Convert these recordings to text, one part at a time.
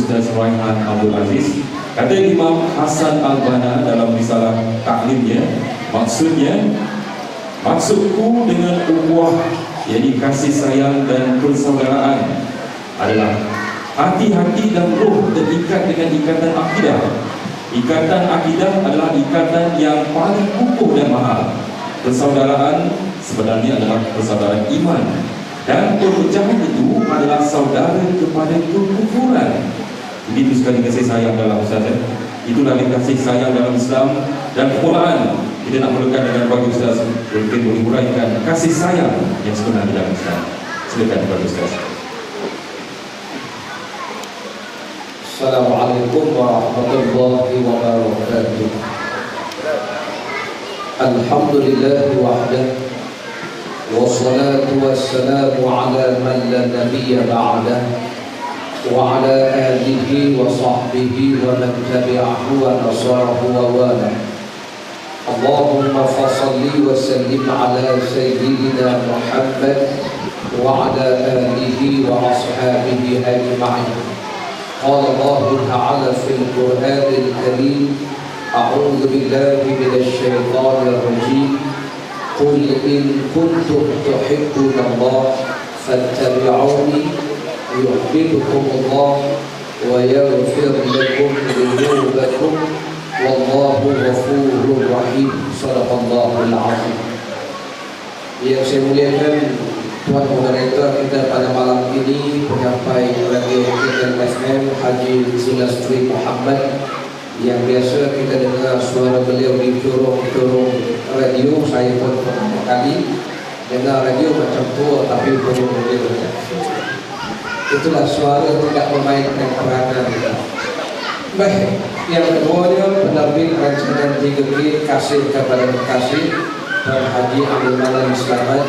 Ustaz Raihan Abdul Aziz. Kata Imam Hasan Al-Banna dalam risalah taklimnya, maksudku dengan ukhuwah, yakni kasih sayang dan persaudaraan, adalah hati-hati dan roh terikat dengan ikatan akidah. Ikatan akidah adalah ikatan yang paling kukuh dan mahal. Persaudaraan sebenarnya adalah persaudaraan iman, dan perpecahan itu adalah saudara kepada kekufuran. Begitu sekali kasih sayang dalam Ustaz. Itulah kasih sayang dalam Islam dan Quran. Kita nak mulakan dengan bagi Ustaz mungkin boleh uraikan kasih sayang yang sebenarnya dalam Islam. Silakan kepada Ustaz. Assalamualaikum warahmatullahi wabarakatuh. Alhamdulillah wahdah, wassalatu wassalamu ala man la nabiyya ba'dah, wa ala alihi wa sahbihi wa man tabi'ahu wa nasarahu wa wala. Allahumma fasalli wa sallim ala sayyidina Muhammad wa ala alihi wa ashabihi ajma'in. Qala Allah Ta'ala fil Qur'anil Karim, a'udzu billahi minasy syaithanir rajim. Qul in kuntum tuhibbunallaha fattabi'uni yuhibbukumullah wa yaghfir lakum dhunubakum wallahu ghafurur rahim. Shadaqallahul azim. Yang saya muliakan Tuan Moderator kita pada malam ini, penyampai radio kita FM Haji Zulastri Muhammad, yang biasa kita dengar suara beliau di turung-turung radio. Saya pun pertama kali dengar radio macam tua tapi belum beliau. Itulah suara tidak memainkan peranan. Baik, yang keduanya penerbit rancangan 3G Kasih Kepada Kekasih, Tuan Haji Abdul Manan Slamet,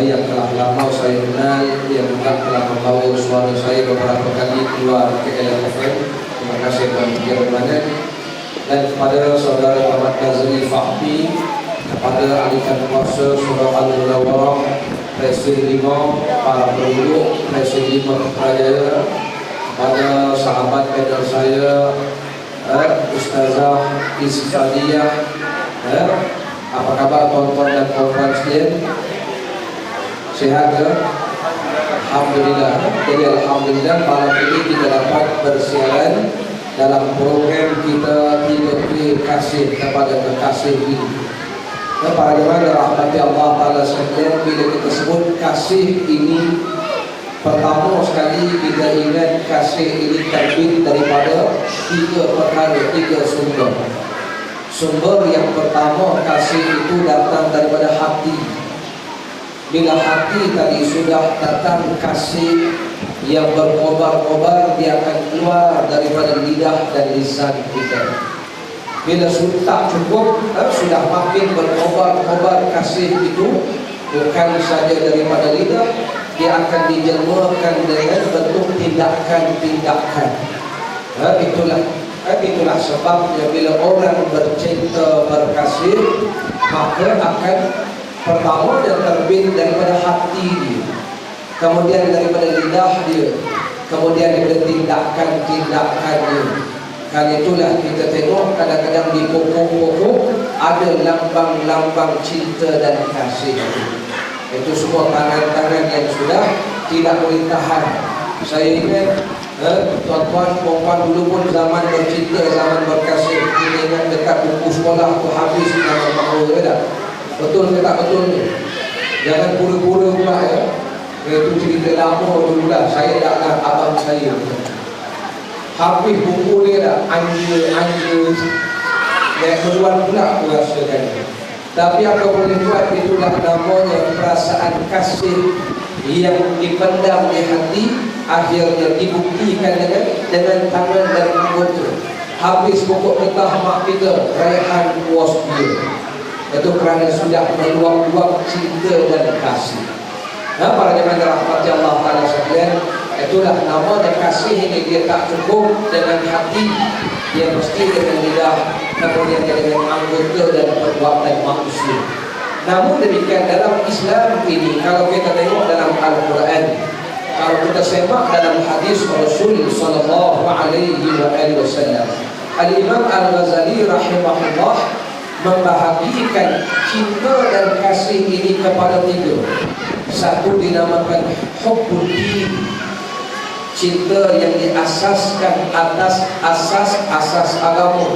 yang telah lama saya kenal, yang juga telah membawa suara saya beberapa kali keluar ke LFM. Terima kasih Tuan Haji Manan. Dan kepada saudara Ahmad Nazri Fahmi, kepada ahli kuasa Surah Al-Munawarah, Presiden 5, para penduduk Presiden 5 Putrajaya, kepada sahabat kader saya Ustazah Isfadiyah. Apa kabar tuan-tuan dan puan-puan sekalian? Sehat ke? Alhamdulillah. Jadi alhamdulillah malam ini kita dapat bersiaran dalam program kita 3P Kasih Kepada Kekasih ini. Para jemaah dirahmati Allah Ta'ala sekalian, bila kita sebut kasih ini, pertama sekali kita ingat kasih ini terbit daripada 3 perkara, 3 sumber. Sumber yang pertama, kasih itu datang daripada hati. Bila hati tadi sudah datang kasih yang berkobar-kobar, dia akan keluar daripada lidah dan lisan kita. Bila sudah tak cukup, sudah makin berkobar-kobar kasih itu, bukan saja daripada lidah, dia akan dijelmakan dengan bentuk tindakan-tindakan. Itulah sebabnya bila orang bercinta berkasih, maka akan pertama dia terbit daripada hati dia, kemudian daripada lidah dia, kemudian daripada tindakan-tindakan dia. Kan itulah kita tengok kadang-kadang di pokok-pokok ada lambang-lambang cinta dan kasih. Itu semua tangan-tangan yang sudah tidak boleh tahan. Saya ingat tuan-tuan perempuan dulu pun zaman bercinta, zaman berkasih. Kita ingat dekat buku sekolah tu habis nama bahawa dah. Betul ke tak betul ni? Jangan pura-pura pula ya. Itu cerita lama dulu lah. Saya tak nak abang saya. Habis buku dia dah anja. Yang keluar pula aku rasakan. Tapi apa boleh buat, itulah namanya perasaan kasih yang dipendam di hati, akhirnya dibuktikan dengan tangan dan anggota. Habis pokok getah mak kita, Raihan was dia. Itu kerana sudah meluap-luap cinta dan kasih. Para jemaah dirahmati Allah Ta'ala sekalian, itulah nama dan kasih ini. Dia tak cukup dengan hati, dia mesti dengan lidah, kemudian dengan anggota dan perbuatan manusia. Namun demikian dalam Islam ini, kalau kita tengok dalam Al-Quran, kalau kita semak dalam hadis Rasul sallallahu alaihi wasallam, Al-Imam Al-Ghazali rahimahullah membahagikan cinta dan kasih ini kepada tiga. Satu dinamakan hubbud din, cinta yang diasaskan atas asas agama.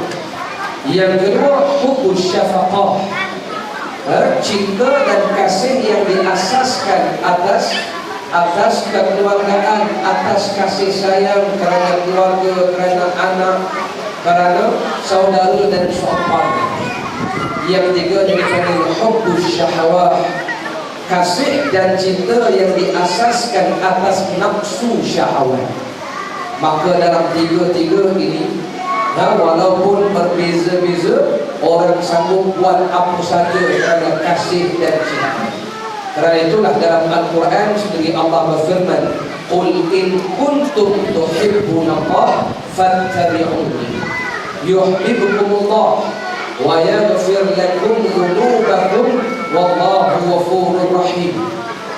Yang kedua, hubbus syafaqah, cinta dan kasih yang diasaskan atas kekeluargaan, atas kasih sayang kerana keluarga, kerana anak, kerana saudara dan sahabat. Yang ketiga daripada hubbus syahwat, kasih dan cinta yang diasaskan atas nafsu syahwat. Maka dalam tiga-tiga ini, walaupun berbeza-beza, orang sanggup buat apa saja kerana kasih dan cinta. Kerana itulah dalam Al-Quran sendiri Allah berfirman, "Qul in kuntum tuhibbunallah fattabi'uni yuhibbukumullah wa yaghfir lakum dhunubakum wallahu ghafurur rahim."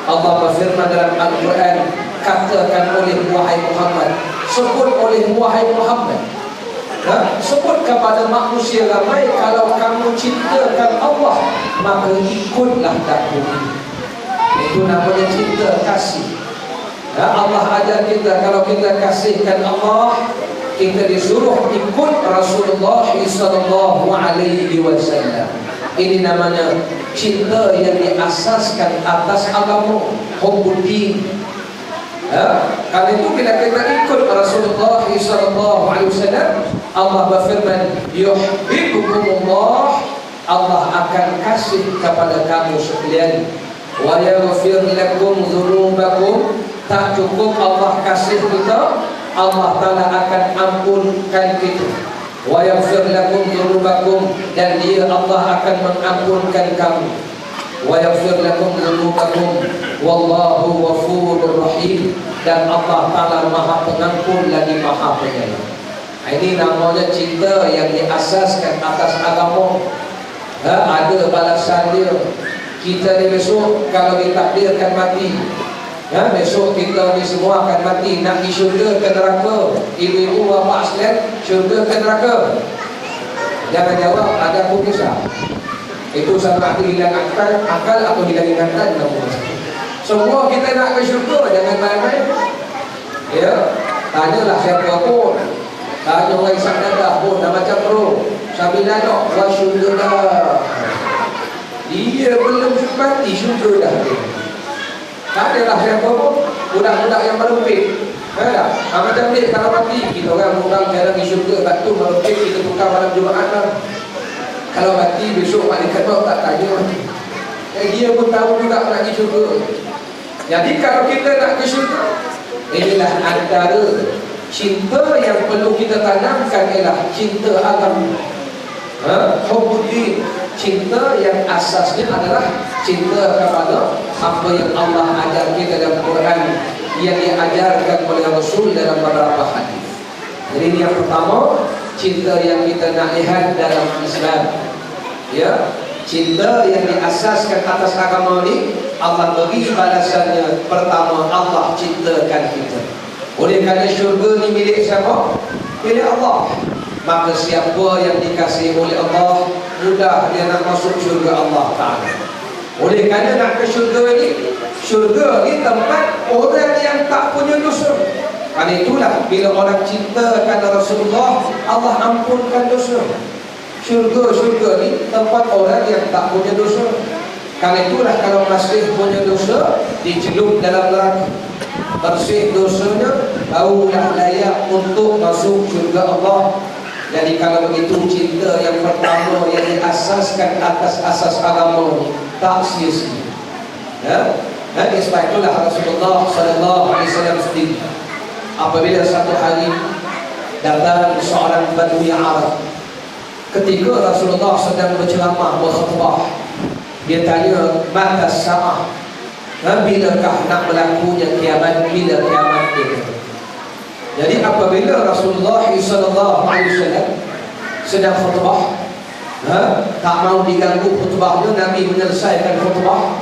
Allah berfirman dalam Al-Quran, katakan oleh wahai Muhammad, sebut oleh wahai Muhammad, sebut kepada manusia ramai, kalau kamu cintakan Allah, maka ikutlah dakwah ini. Itu namanya cinta kasih. Allah ajar kita, kalau kita kasihkan Allah, kita disuruh ikut Rasulullah sallallahu alaihi wasallam. Ini namanya cinta yang diasaskan atas agama, hubbud din. Karena itu bila kita ikut Rasulullah sallallahu alaihi wasallam, Allah berfirman, yuhibbukumullah, Allah akan kasih kepada kamu sekalian. Wa yaghfir lakum dzunubakum, tak cukup Allah kasih kita, Allah Taala akan ampunkan kita. Wa yaghfir lakum dzunubakum, dan Dia Allah akan mengampunkan kamu. Wa yaghfir lakum dzunubakum wallahu ghafurur rahim, dan Allah Taala Maha Pengampun lagi Maha Penyayang. Ini namanya cinta yang diasaskan atas agama. Ada balasan dia. Kita ni besok kalau ditakdirkan mati, besok kita ni semua akan mati. Nak pergi syurga ke neraka? Ibu-ibu bapa sekalian, syurga ke neraka? Jangan jawab, ada aku kisah. Itu sama ada hilang akal atau hilang ingatan. Semua kita nak ke syurga, jangan main-main. Ya, tanyalah siapa pun, tanya orang isap dadah pun, dah macam bro, sambil nanya, wah syurga dah. Dia belum mati, syurga dah. Tak adalah siapa pun, budak-budak yang merempit. Macam ni kalau mati, kita orang jarang di syurga, batu merempit, kita tukar malam Jumaat lah. Kalau mati, besok malaikat maut tak tanya. Dia pun tahu juga nak pergi syurga. Jadi kalau kita nak ke syurga, inilah antara cinta yang perlu kita tanamkan, ialah cinta agama. Hubbud din, cinta yang asasnya adalah cinta kepada apa yang Allah ajar kita dalam Quran, yang diajarkan oleh Rasul dalam beberapa hadis. Jadi ini yang pertama, cinta yang kita nak lihat dalam Islam. Ya, cinta yang diasaskan atas agama ini, Allah beri balasannya. Pertama, Allah cintakan kita. Oleh kerana syurga ni milik siapa? Milik Allah. Maka siapa yang dikasihi oleh Allah, mudah dia nak masuk syurga Allah Ta'ala. Oleh kerana nak ke syurga ni tempat orang yang tak punya dosa. Karena itulah bila orang cintakan Rasulullah, Allah ampunkan dosa. Syurga ni tempat orang yang tak punya dosa. Karena itulah kalau masih punya dosa, dicelup dalam neraka. Bersih dosanya, barulah layak untuk masuk syurga Allah. Jadi kalau begitu, cinta yang pertama yang diasaskan atas asas agama ini tak sia-sia. Sebab itulah Rasulullah sallallahu alaihi wasallam sendiri, apabila satu hari datang seorang Badui Arab, ketika Rasulullah sedang berceramah, berkhutbah, dia tanya, mata sa'ah, bilakah nak berlakunya kiamat, bila kiamat itu? Jadi apabila Rasulullah sallallahu alaihi wasallam sedang khutbah, tak mau diganggu khutbahnya, Nabi menyelesaikan khutbah.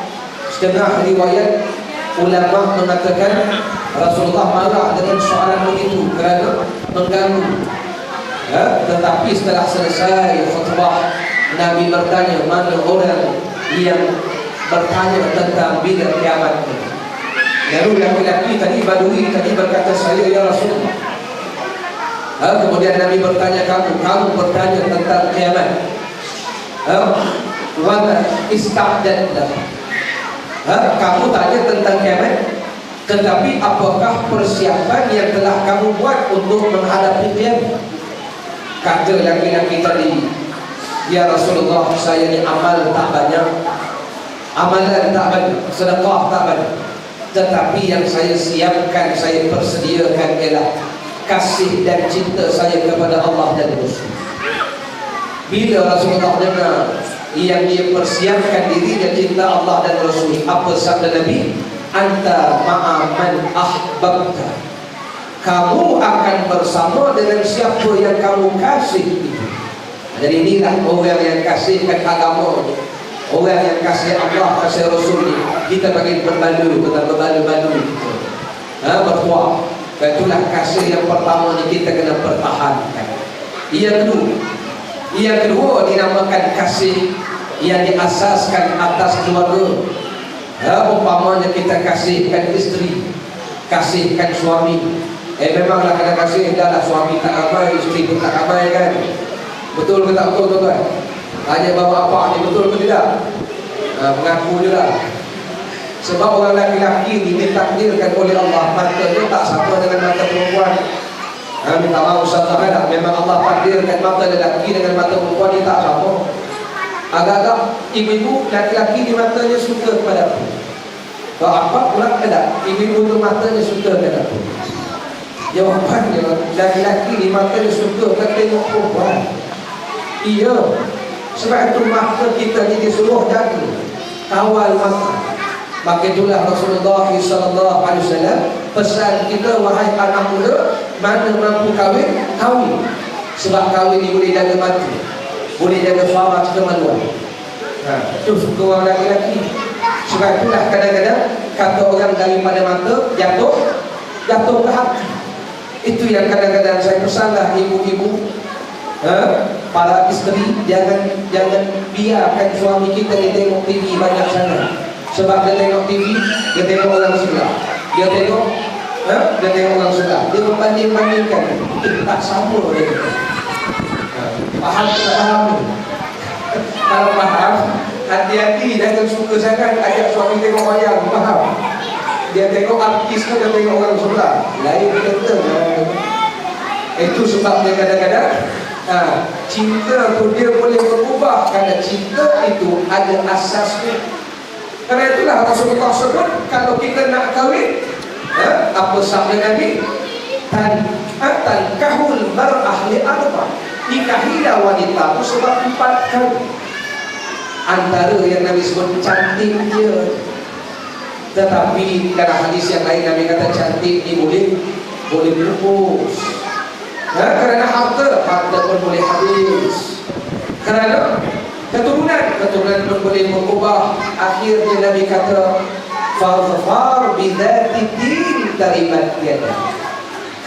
Setengah riwayat ulama mengatakan Rasulullah marah dengan soalan begitu kerana mengganggu. Tetapi setelah selesai khutbah, Nabi bertanya, mana orang yang bertanya tentang bila kiamat itu? Lalu laki-laki tadi, Badui tadi berkata, saya ya Rasulullah. Kemudian Nabi bertanya, kamu bertanya tentang kiamat. Wama ista'dadna. Kamu tanya tentang kiamat, tetapi apakah persiapan yang telah kamu buat untuk menghadapi kiamat? Kata laki-laki tadi, ya Rasulullah, saya ni amal tak banyak, amalan tak banyak, sedekah tak banyak, tetapi yang saya siapkan, saya persediakan ialah kasih dan cinta saya kepada Allah dan Rasul. Bila Rasulullah dengar yang dia persiapkan dirinya cinta Allah dan Rasul, apa sabda Nabi? Anta ma'aman ahbabta. Kamu akan bersama dengan siapa yang kamu kasih itu. Jadi inilah orang yang kasihkan agama, orang yang kasih Allah, kasih Rasul ni. Kita bagi berbalu, berbalu-balu gitu. Bertuah. Itulah kasih yang pertama ni kita kena pertahankan. Yang kedua dinamakan kasih yang diasaskan atas keluarga. Umpamanya kita kasihkan isteri, kasihkan suami. Memanglah kena kasih, dah suami tak ramai, isteri pun tak ramai kan. Betul ke tak betul tuan-tuan? Tanya bawa apa ni, betul ke tidak? Mengaku je lah. Sebab orang laki-laki ni ditakdirkan oleh Allah, matanya tak sama dengan mata perempuan. Minta maaf Ustaz Ahmad, memang Allah takdirkan mata lelaki dengan mata perempuan ni tak sama. Agak-agak ibu-ibu laki-laki di matanya suka kepada aku. Kalau apa pula tidak, ibu-ibu tu matanya suka kepada aku. Jawapannya, laki-laki di matanya suka kan tengok perempuan. Iya, sebab itu mata kita ni disuruh jaga, kawal mata. Maka itulah Rasulullah SAW pesan kita, wahai anak muda, mana mampu kahwin, kahwin. Sebab kahwin ni boleh jaga mata, boleh jaga suara kemaluan. Itu suka orang laki-laki. Sebab itulah kadang-kadang kata orang daripada mata jatuh ke hati. Itu yang kadang-kadang saya pesanlah ibu-ibu, para isteri, jangan biarkan suami kita ni tengok TV banyak sangat. Sebab dia tengok TV, dia tengok orang sebelah, dia tengok orang sebelah, dia membanding-bandingkan. Tak sama dia. Faham tak faham? Kalau faham, hati-hati, jangan suka sangat ajak suami tengok wayang. Faham? Dia tengok artis ke dia tengok orang sebelah, lain kata. Itu sebabnya kadang-kadang cinta tu dia boleh berubah, kerana cinta itu ada asasnya. Karena itulah Rasulullah sebut, kalau kita nak kahwin, apa sabda Nabi? Tankahul mar'ah li arba. Nikahilah wanita itu sebab 4 kali. Antara yang Nabi sebut cantik dia. Tetapi dalam hadis yang lain Nabi kata cantik ni boleh pupus. Kerana harta pun boleh habis. Kerana keturunan pun boleh berubah. Akhirnya Nabi kata, fadfar bidhati din taribat yadah.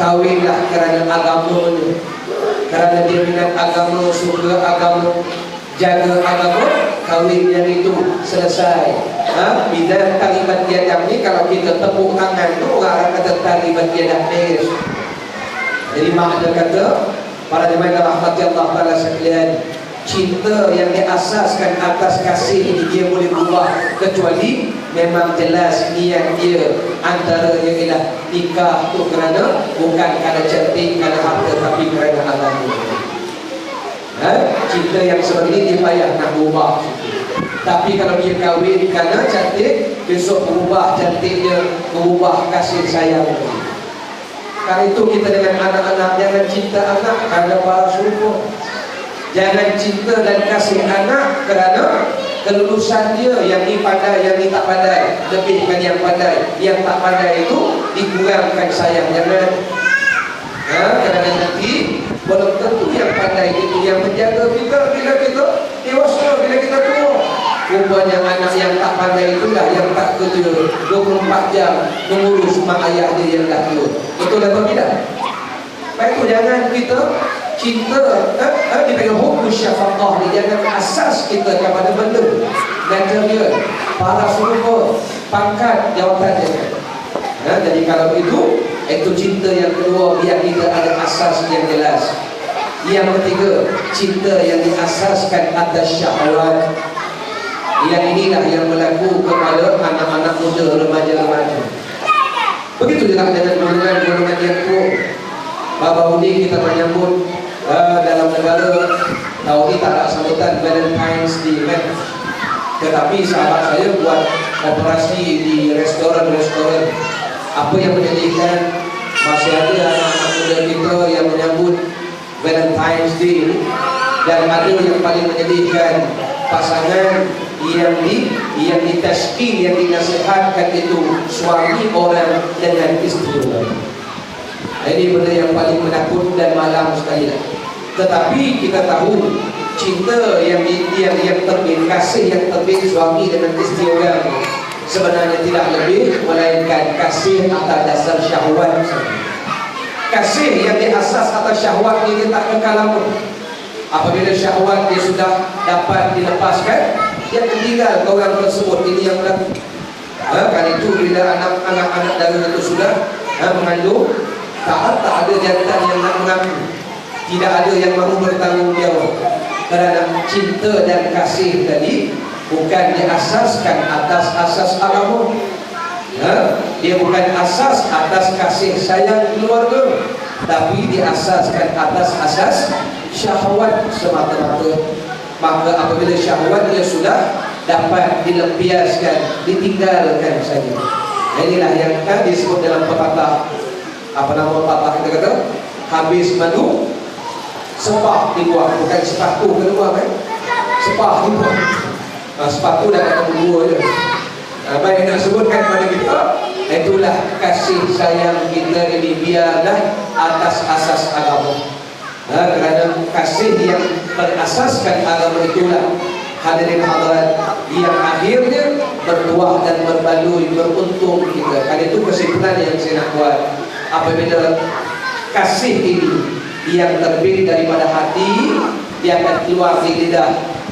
Kawinlah kerana agamanya, kerana dia minat agama, suka agama, jaga agama, kawin yang itu selesai. Bidhati taribat yadah ni, kalau kita tepuk tangan tu orang kata taribat yadah nis. Jadi makna kata, para jemaah rahmati Allah Ta'ala sekalian, cinta yang diasaskan atas kasih ini dia boleh berubah, kecuali memang jelas niat dia antaranya ialah nikah tu kerana bukan kerana cantik, kerana harta, tapi kerana agama. Cinta yang seperti ini dia payah nak berubah. Tapi kalau dia kahwin kerana cantik, besok berubah cantiknya, berubah kasih sayang. Karena itu kita dengan anak-anak, jangan cinta anak kerana para syurga. Jangan cinta dan kasih anak kerana kelulusan dia, yang ni pandai, yang ni tak pandai, lebihkan yang pandai, yang tak pandai itu dikurangkan sayang. Jangan. Kerana nanti belum tentu yang pandai itu yang menjaga kita bila kita dewasa, bila kita tua. Rupanya anak yang tak pandai itulah yang tak kerja 24 jam mengurus mak ayah dia yang dah tua. Betul atau tidak? Baik itu jangan kita cinta dipegang hukum syafaqah ni, jangan asas kita kepada benda material, para suruh, pangkat, jawatan dia. Jadi kalau itu cinta yang kedua, biar kita ada asas yang jelas. Yang ketiga, cinta yang diasaskan atas syahwat. Yang inilah yang berlaku kepada anak-anak muda, remaja-remaja. Begitu juga dengan golongan-golongan yang tua. Baru ini kita menyambut dalam negara tahun ini tak ada sambutan Valentine's Day kan? Tetapi sahabat saya buat operasi di restoran-restoran. Apa yang menjadikan masih ada anak-anak muda kita yang menyambut Valentine's Day ini, dan ada yang paling menyedihkan, pasangan yang ditashkil, yang dinasihatkan itu suami orang dengan isteri orang. Ini benda yang paling menakut dan malam sekali. Tetapi kita tahu cinta yang terbit, kasih yang terbit suami dengan isteri orang sebenarnya tidak lebih melainkan kasih atas dasar syahwat. Kasih yang diasas atas syahwat ini tak kekal lama. Apabila syahwat dia sudah dapat dilepaskan, dia tinggal orang tersebut. Ini yang berlaku. Kan itu bila anak-anak dara itu sudah mengandung, tak ada jantan yang nak mengaku, tidak ada yang mahu bertanggungjawab. Kerana cinta dan kasih tadi bukan diasaskan atas asas agama. Dia bukan asas atas kasih sayang keluarga, tapi diasaskan atas asas syahwat semata-mata. Maka apabila syahwatnya sudah dapat dilepiaskan, ditinggalkan saja. Inilah yang disebut dalam pepatah. Apa nama pepatah kita kata? Habis madu, sepah dibuang. Bukan sepatu kena buang kan? Sepah dibuang. Sepatu dah kata dua je. Baik nak sebutkan kepada kita, itulah kasih sayang kita ini biarlah atas asas agama. Kerana kasih yang berasaskan agama itulah, hadirin hadirat, yang akhirnya bertuah dan berbaloi, beruntung kita. Karena itu kesimpulan yang saya nak buat. Apabila kasih ini yang terbit daripada hati, dia akan keluar di lidah.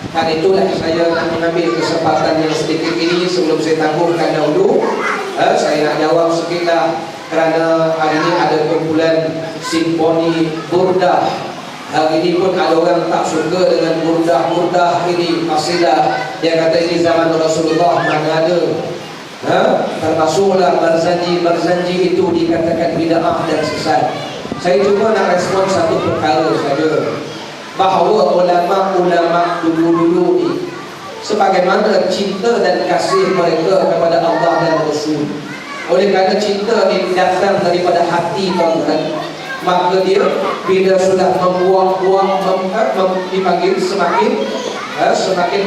Karena itulah saya nak mengambil kesempatan yang sedikit ini sebelum saya tangguhkan dahulu. Saya nak jawab sedikitlah, kerana hari ini ada kumpulan simfoni burdah. Hari ini pun ada orang tak suka dengan burdah ini, qasidah. Dia kata ini zaman Rasulullah mana ada. Termasuklah berjanji itu dikatakan bid'ah dan sesat. Saya cuma nak respon satu perkara saja, bahawa ulama-ulama dulu-dulu ni, sebagaimana cinta dan kasih mereka kepada Allah dan Rasul, oleh kerana cinta ni datang daripada hati tuan-tuan, maka dia bila sudah membuang-buang dipanggil semakin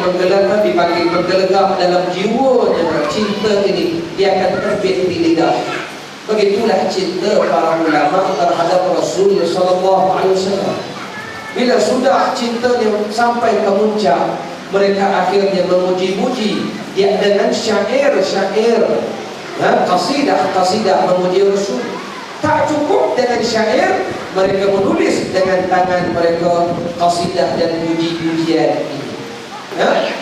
menggelegak, dipanggil menggelegak dalam jiwanya cinta ini, dia akan terbit di lidah. Begitulah cinta para ulama terhadap Rasul sallallahu alaihi wasallam. Bila sudah cinta yang sampai ke puncak, mereka akhirnya memuji-muji dia dengan syair-syair, qasidah memuji Rasul. Tak cukup dengan syair, mereka menulis dengan tangan mereka qasidah dan puji-pujian ini.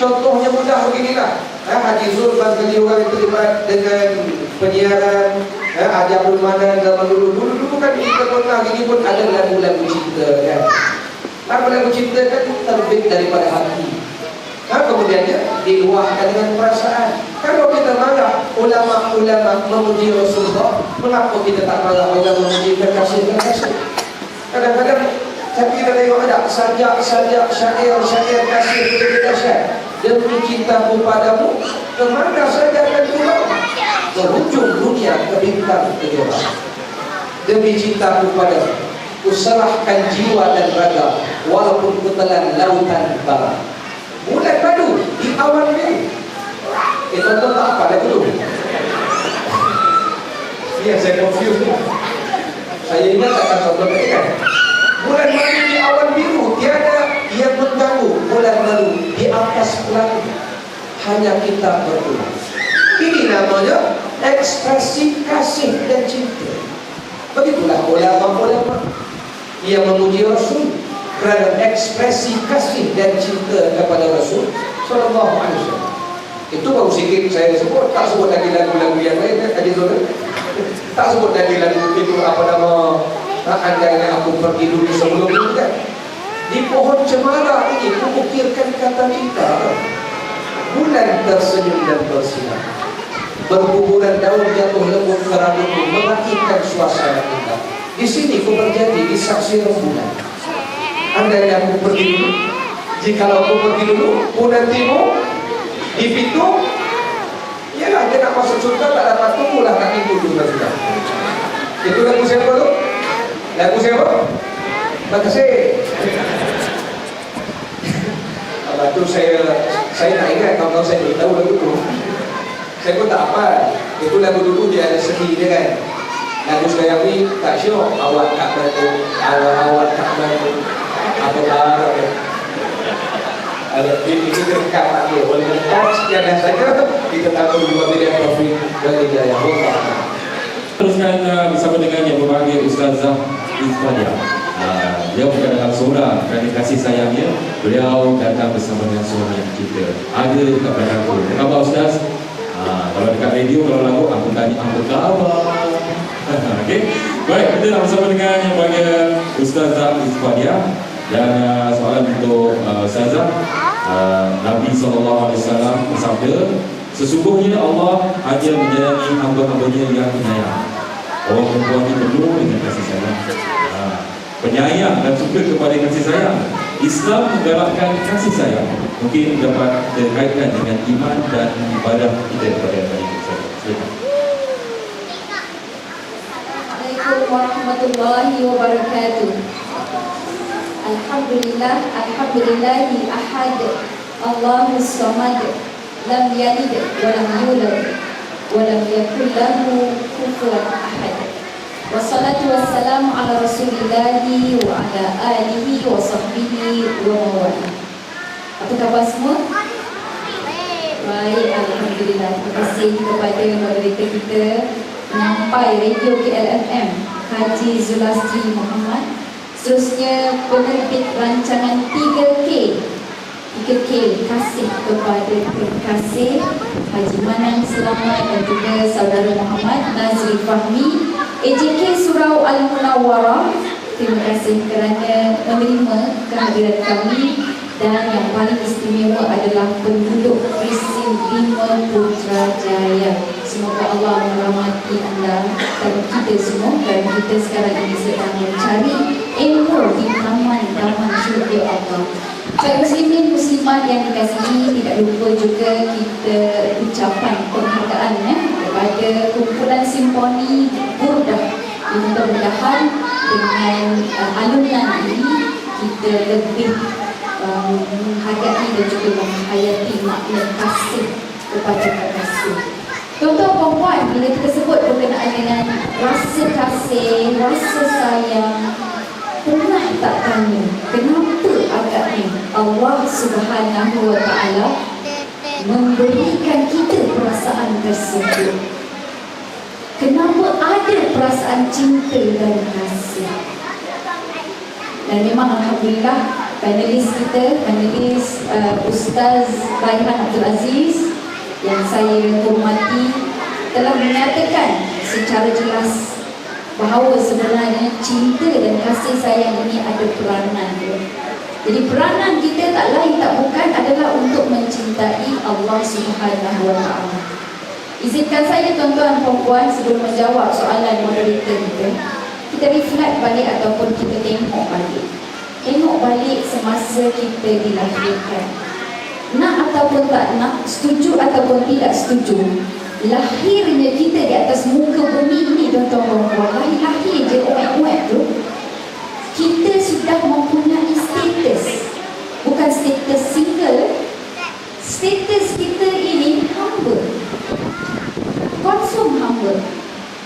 Contohnya mudah beginilah. Haji Zul bagi orang yang terlibat dengan penyiaran Ajabul Madan zaman dulu kan kita pernah gini pun ada lagu-lagu cinta kan. Lagu-lagu cinta kan terbit daripada hati. Kemudiannya diluahkan dengan perasaan. Kalau kita marah ulama-ulama memuji Rasulullah, mengapa kita tak marah ulama memuji kekasih? Kadang-kadang kita tengok ada sajak syair kasih begitu dahsyat. Demi cintaku padamu, kemana saja akan pulang, ke hujung dunia, ke bintang kegelapan. Demi cintaku padamu, kuserahkan jiwa dan raga, walaupun kutelan lautan bara. Bulan madu di awan biru. Itu tak apa dah dulu. Ya, saya confused ni. Saya ingat akan contoh kan. Bulan madu di awan biru, tiada yang mengganggu. Bulan madu di atas pelangi. hanya kita berdua. Ini namanya ekspresi kasih dan cinta. Begitulah ulama-ulama yang memuji Rasul kerana ekspresi kasih dan cinta kepada Rasul sallallahu alaihi wasallam. Itu baru sikit saya sebut, tak sebut lagi lagu-lagu yang lain tadi tu. Tak sebut lagi lagu itu apa nama, andainya aku pergi dulu sebelum itu kan. Di pohon cemara ini mengukirkan kata kita. Bulan tersenyum dan bersinar, berguguran daun jatuh lembut ke rambutku, merakikan suasana kita. Di sini ku berjanji di saksi rembulan. Andainya aku pergi dulu, jikalau aku pergi dulu, ku nantimu di pintu. Yalah, dia nak masuk surga tak dapat tunggulah kat pintu dulu sudah. Itu lagu siapa tu? Lagu siapa? Terima kasih. Itu saya nak ingat kawan-kawan saya beritahu lagu tu. Saya pun tak apa. Itu lagu dulu dia ada sedih dia kan. Lagu sekarang ni tak syok. Awak tak bantu, awak tak bantu. Apa-apa. Ada ini dekat lagi. Boleh dekat sekian dan saja. Kita tahu dua bila Taufik dan Hidayah. Teruskan bersama dengan yang berbahagia Ustazah Izfadia. Beliau bukan dalam seorang kerana kasih sayangnya. Beliau datang bersama dengan suami yang kita ada dekat belakang aku. Apa khabar Ustaz? Kalau dekat radio, kalau lagu aku tanya apa khabar. Okey. Baik, kita nak bersama dengan yang berbahagia Ustazah Izfadia. Dan soalan untuk Ustazah, Nabi SAW bersabda, sesungguhnya Allah hanya menyayangi hamba-hambanya yang menyayang. Orang perempuan ini penuh dengan kasih sayang, penyayang dan suka kepada kasih sayang. Islam menggalakkan kasih sayang. Mungkin dapat dikaitkan dengan iman dan ibadah kita kepada Allah. Assalamualaikum warahmatullahi wabarakatuh. Alhamdulillah, alhamdulillahi ahad, Allahus samad, lam yalid wa lam yulad wa lam yakul lahu kufuwan ahad. Wassalatu wassalamu ala rasulillahi wa ala alihi wa sahbihi wa mawali. Apa khabar semua? Baik, alhamdulillah. Terima kasih kepada moderator kita, penyampai radio KLFM Haji Zulastri Muhammad. Seterusnya penerbit rancangan 3K kasih kepada terkasih Haji Manang Selamat dan juga saudara Muhammad Nazri Fahmi, AJK Surau Al-Munawwarah. Terima kasih kerana menerima kehadiran kami. Dan yang paling istimewa adalah penduduk Presin 5 Putrajaya. Semoga Allah merahmati anda dan kita semua. Dan kita sekarang ini sedang mencari ilmu di taman-taman syurga Allah. Baik muslimin muslimat yang dikasihi, tidak lupa juga kita ucapan penghargaan kepada kumpulan simfoni Burdah. Mudah-mudahan dengan alunan ini kita lebih menghargai dan juga menghayati makna kasih kepada kekasih. Tuan-tuan puan-puan, bila kita sebut berkenaan dengan rasa kasih, rasa sayang, pernah tak tanya kenapa agaknya Allah Subhanahu wa Ta'ala memberikan kita perasaan tersebut? Kenapa ada perasaan cinta dan kasih? Dan memang alhamdulillah panelis kita, panelis Ustaz Raihan Abdul Aziz yang saya hormati telah menyatakan secara jelas bahawa sebenarnya cinta dan kasih sayang ini ada peranan dia. Jadi peranan kita tak lain tak bukan adalah untuk mencintai Allah Subhanahu wa Ta'ala. Izinkan saya tuan-tuan dan puan sebelum menjawab soalan moderator kita reflect balik ataupun kita tengok balik. Tengok balik semasa kita dilahirkan. Nak ataupun tak nak, setuju ataupun tidak setuju, lahirnya kita di atas muka bumi ini, tuan-tuan dan puan, lahir je oek-oek tu, kita sudah mempunyai status. Bukan status single. Status kita ini hamba, konsum hamba.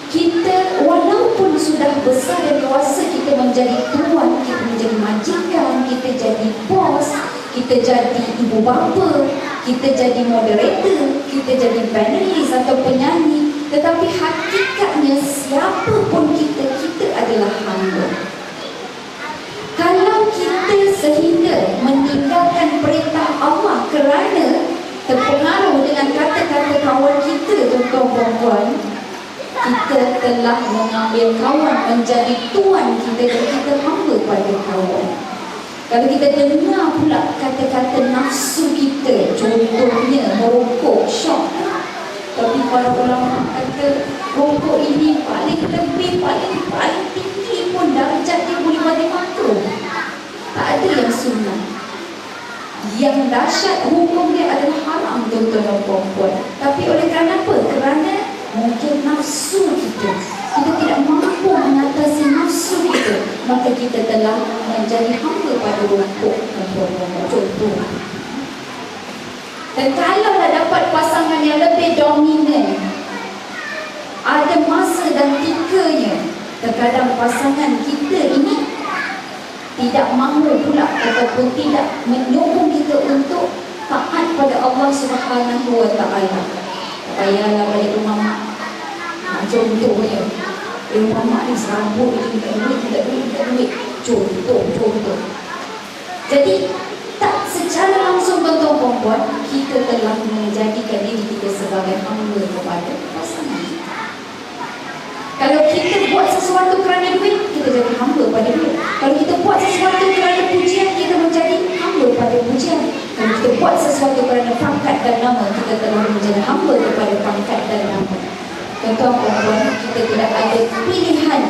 Kita walaupun sudah besar dan dewasa, kita menjadi tuan, kita menjadi majikan, kita jadi bos, kita jadi ibu bapa, kita jadi moderator, kita jadi panelis atau penyanyi, tetapi hakikatnya siapapun kita adalah hamba. Kalau kita sehingga meninggalkan perintah Allah kerana terpengaruh dengan kata-kata kawan kita, tuan-tuan puan, kita telah mengambil kawan menjadi tuan kita dan kita hamba pada kawan. Kalau kita dengar pula kata-kata nafsu kita, contohnya merokok, syok. Tapi para ulama kata rokok ini paling lebih, paling tinggi pun darjat dia boleh bagi makruh. Tak ada yang sunnah. Yang dahsyat hukum dia adalah haram, tuan-tuan dan puan-puan. Tapi oleh kerana apa? Kerana mungkin nafsu kita tidak mampu mengatasi nafsu kita, maka kita telah menjadi hamba pada rokok, contoh. Dan kalau dah dapat pasangan yang lebih dominan, ada masa dan tikanya, terkadang pasangan kita ini tidak mahu pula ataupun tidak menyokong kita untuk taat pada Allah Subhanahu wa Ta'ala. Payahlah balik rumah mak. Contohnya, rumah mak ni serabut, tidak duit. Contoh. Jadi, tak secara langsung tuan-tuan puan-puan, kita telah menjadikan diri kita sebagai hamba kepada pasangan. Kalau kita buat sesuatu kerana duit, kita jadi hamba pada duit. Kalau kita buat sesuatu kerana pujian, kita menjadi hamba pada pujian. Kalau kita buat sesuatu kerana pangkat dan nama, kita telah menjadi hamba kepada pangkat dan nama. Tuan-tuan, kita tidak ada pilihan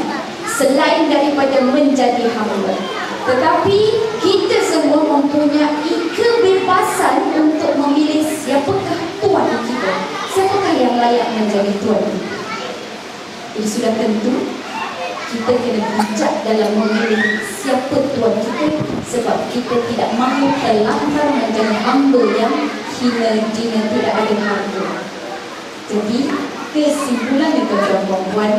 selain daripada menjadi hamba. Tetapi kita semua mempunyai kebebasan untuk memilih siapakah tuan kita, siapakah yang layak menjadi tuan kita. Jadi sudah tentu kita kena bijak dalam memilih siapa tuan kita, sebab kita tidak mahu terlantar menjadi hamba yang hina-jina, tidak ada harga. Jadi kesimpulannya tuan-tuan,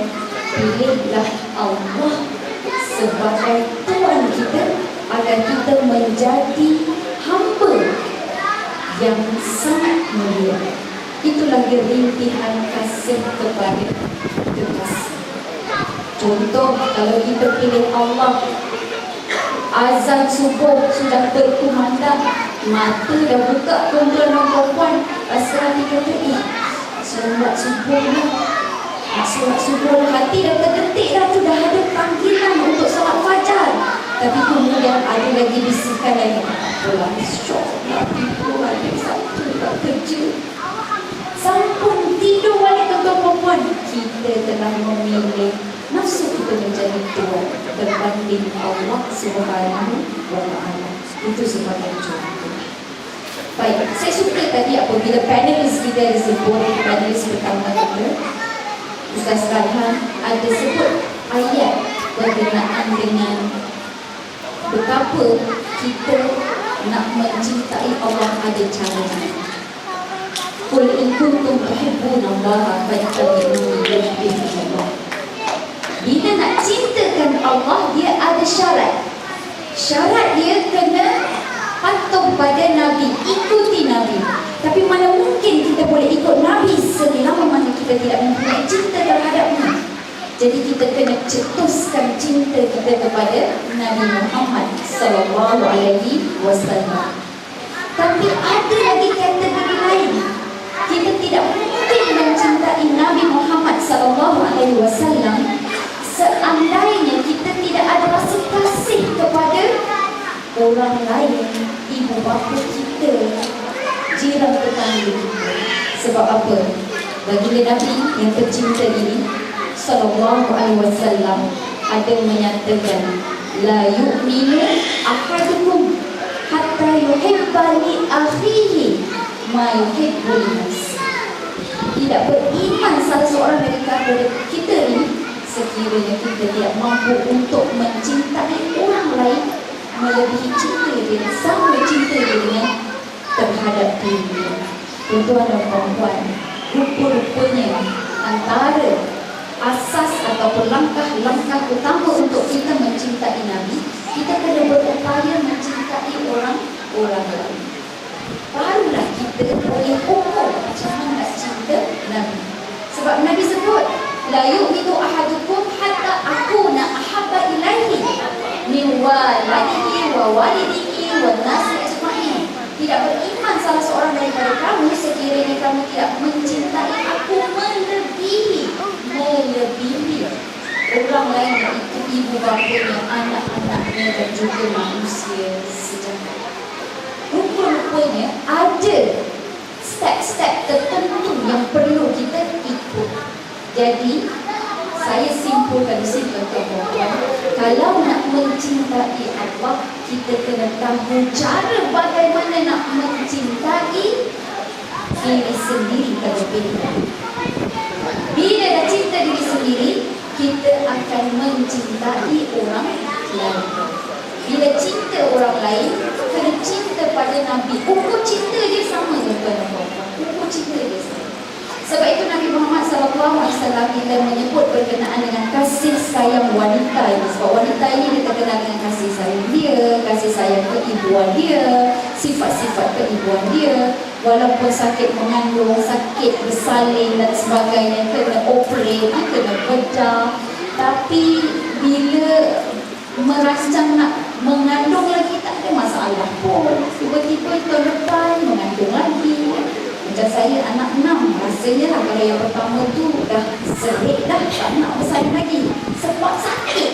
pilihlah Allah sebagai tuan kita agar kita menjadi hamba yang sangat mulia. Itulah rintihan kasih kepada kekasih. Contoh, kalau kita pilih Allah, azan subuh sudah berkumandang, mata dah buka, tuan-tuan dan puan-puan, rasa hati kata, solat subuh dah. Solat subuh dah, hati dah terdetik dah, tu dah ada panggilan untuk solat fajar. Tapi kemudian ada lagi bisikan lagi, apalah, syok nak tidur, ada satu nak kerja, sampun tidur balik tuan-tuan puan-puan. Kita telah memilih nafsu kita menjadi tuan berbanding Allah Subhanahu wa Ta'ala. Itu sebagai contoh. Baik, saya suka tadi apabila panelis kita disebut, panelis pertama kita, Ustaz Radhan ada sebut ayat berkenaan dengan betapa kita nak mencintai Allah ada caranya. Qul in kuntum tuhibbunallaha fattabi'uni yuhibbukumullah. Bila nak cintakan Allah, dia ada syarat. Syarat dia kena patuh pada Nabi, ikuti Nabi. Tapi mana mungkin kita boleh ikut Nabi selama mana kita tidak mempunyai cinta terhadapnya. Jadi kita kena cetuskan cinta kita kepada Nabi Muhammad sallallahu alaihi wasallam. Tapi ada lagi kategori lain. Kita tidak mungkin mencintai Nabi Muhammad sallallahu alaihi wasallam seandainya kita tidak ada rasa kasih kepada orang lain, ibu bapa kita, jiran tetangga kita. Sebab apa? Baginda Nabi yang tercinta ini sallallahu alaihi wasallam ada menyatakan, la yu'minu ahadukum hatta yuhibba li akhihi ma yuhibbu li nafsihi. Tidak beriman salah seorang dari kepada kita ini sekiranya kita tidak mampu untuk mencintai orang lain melebihi cinta dia, sama cinta dia dengan terhadap diri. Tuan-tuan dan puan-puan, rupa-rupanya antara asas ataupun langkah-langkah utama untuk kita mencintai Nabi, kita kena berupaya mencintai orang lain. Barulah kita kamu tidak mencintai aku melebihi orang lain, iaitu ibu bapanya, anak-anaknya dan juga manusia sejagat. Rupa-rupanya ada step-step tertentu yang perlu kita ikut. Jadi saya simpulkan di sini, tuan-tuan, kalau nak mencintai Allah, kita kena tahu cara bagaimana nak mencintai diri sendiri terlebih dahulu. Bila dah cinta diri sendiri, kita akan mencintai orang lain. Bila cinta orang lain, kena cinta pada Nabi. Ukur cinta dia sama, tuan-tuan. Ukur cinta dia sama. Sebab itu Nabi Muhammad SAW kita menyebut berkenaan dengan kasih sayang wanita ini. Sebab wanita ini dia terkenal dengan kasih sayang dia, kasih sayang keibuan dia, sifat-sifat keibuan dia. Walaupun sakit mengandung, sakit bersalin dan sebagainya, kena operate, kena bedah, tapi bila merancang nak mengandung lagi, tak ada masalah pun. Tiba-tiba tahun depan mengandung lagi. Macam saya anak 6, rasanya lah kalau yang pertama tu dah serik dah, tak nak bersalin lagi. Sebab sakit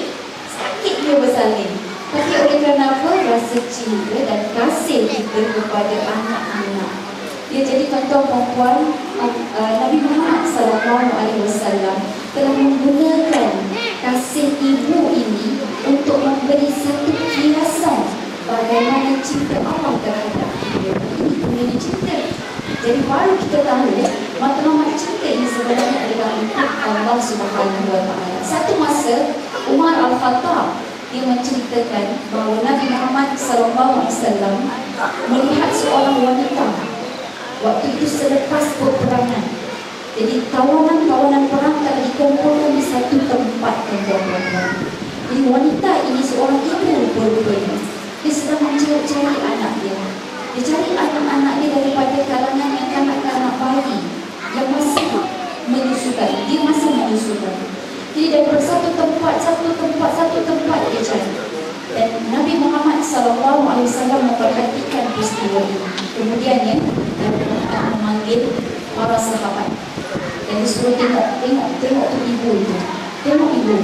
dia bersalin. Tapi oleh kerana apa? Rasa cinta dan kasih kita kepada anak-anak. Ya, jadi tuan-tuan perempuan, Nabi Muhammad SAW telah menggunakan kasih ibu ini untuk memberi satu kiasan bagaimana cinta Allah terhadap kita. Ini gunanya cinta. Jadi baru kita tahu matlamat cinta ini sebenarnya adalah untuk Allah Subhanahu Wa Taala. Satu masa Umar Al-Khattab dia menceritakan bahawa Nabi Muhammad SAW melihat seorang wanita waktu itu selepas peperangan. Jadi kawanan-kawanan perang telah dikumpulkan di satu tempat, tuan-tuan. Jadi wanita ini seorang ibu rupanya. Dia sedang mencari anak dia. Dia cari anak-anak dia daripada kalangan yang kanak-kanak bayi yang masih menyusukan. Dia masih menyusukan. Jadi daripada satu tempat dia cari. Dan Nabi Muhammad SAW memperhatikan peristiwa ini. Kemudiannya Nabi Muhammad memanggil para sahabat dan disuruh tengok ibu itu. Tengok ibu.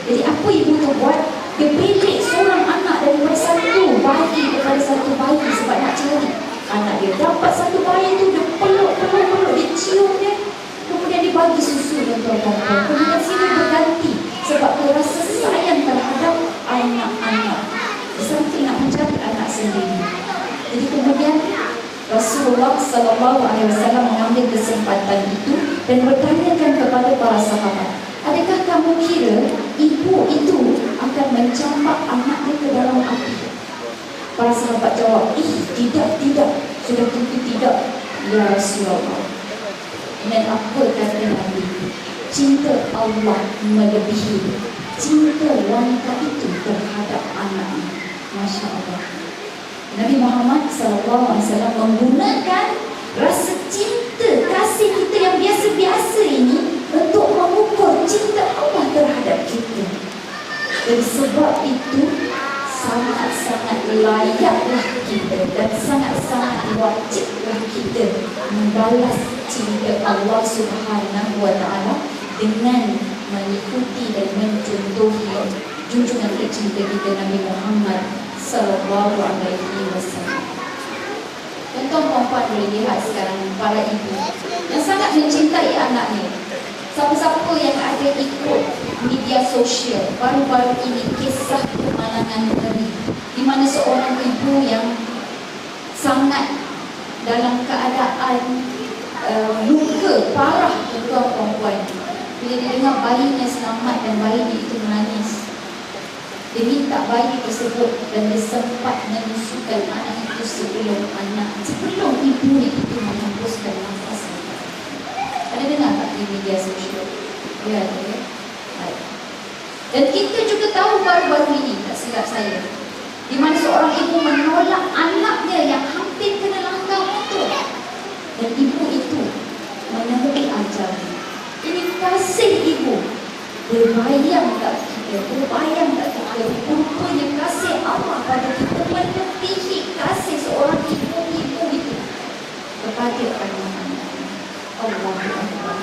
Jadi apa ibu tu buat? Dia pilih seorang anak daripada satu bayi kepada satu bayi sebab nak cari anak dia. Dapat satu bayi tu, dia peluk, dia cium dia. Kemudian dia bagi susu dan tuan-tuan. Kemudian sini berganti sebab dia rasa sayang terhadap anak-anak. Sampai nak mencari anak sendiri. Jadi kemudian Rasulullah SAW mengambil kesempatan itu dan bertanyakan kepada para sahabat, adakah kamu kira ibu itu akan mencampak anaknya ke dalam api? Para sahabat jawab, tidak, sudah tentu tidak, ya Rasulullah. Dan apa kata Nabi? Cinta Allah melebihi cinta wanita itu terhadap anaknya. Masya Allah. Nabi Muhammad SAW menggunakan rasa cinta, kasih kita yang biasa-biasa ini untuk mengukur cinta Allah terhadap kita. Dan sebab itu sangat-sangat layaklah kita dan sangat-sangat wajiblah kita membalas cinta Allah Subhanahu Wa Taala dengan mengikuti dan mencontohi junjungan tercinta kita Nabi Muhammad Sallallahu Alaihi Wasallam. Tuan-tuan boleh lihat sekarang para ibu yang sangat mencintai anaknya. Siapa-siapa yang ada ikut media sosial baru-baru ini kisah kemalangan negeri di mana seorang ibu yang sangat dalam keadaan luka parah, tuan-tuan. Bila dia dengar bayinya selamat dan bayinya itu menangis, dia minta bayi tersebut dan dia sempat menyusukan anak itu sebelum ibu itu menghembuskan nafas. Ada dengar tak di media sosial? Ya, ada. Dan kita juga tahu baru-baru ini, tak silap saya, di mana seorang ibu menolak anaknya yang hampir kena langgar motor dan ibu itu menemui ajalnya. Ini kasih ibu. Berbayang tak kita? Rupanya kasih Allah pada kita melebihi kasih seorang ibu itu kepada anak-anak. Allahu Akbar.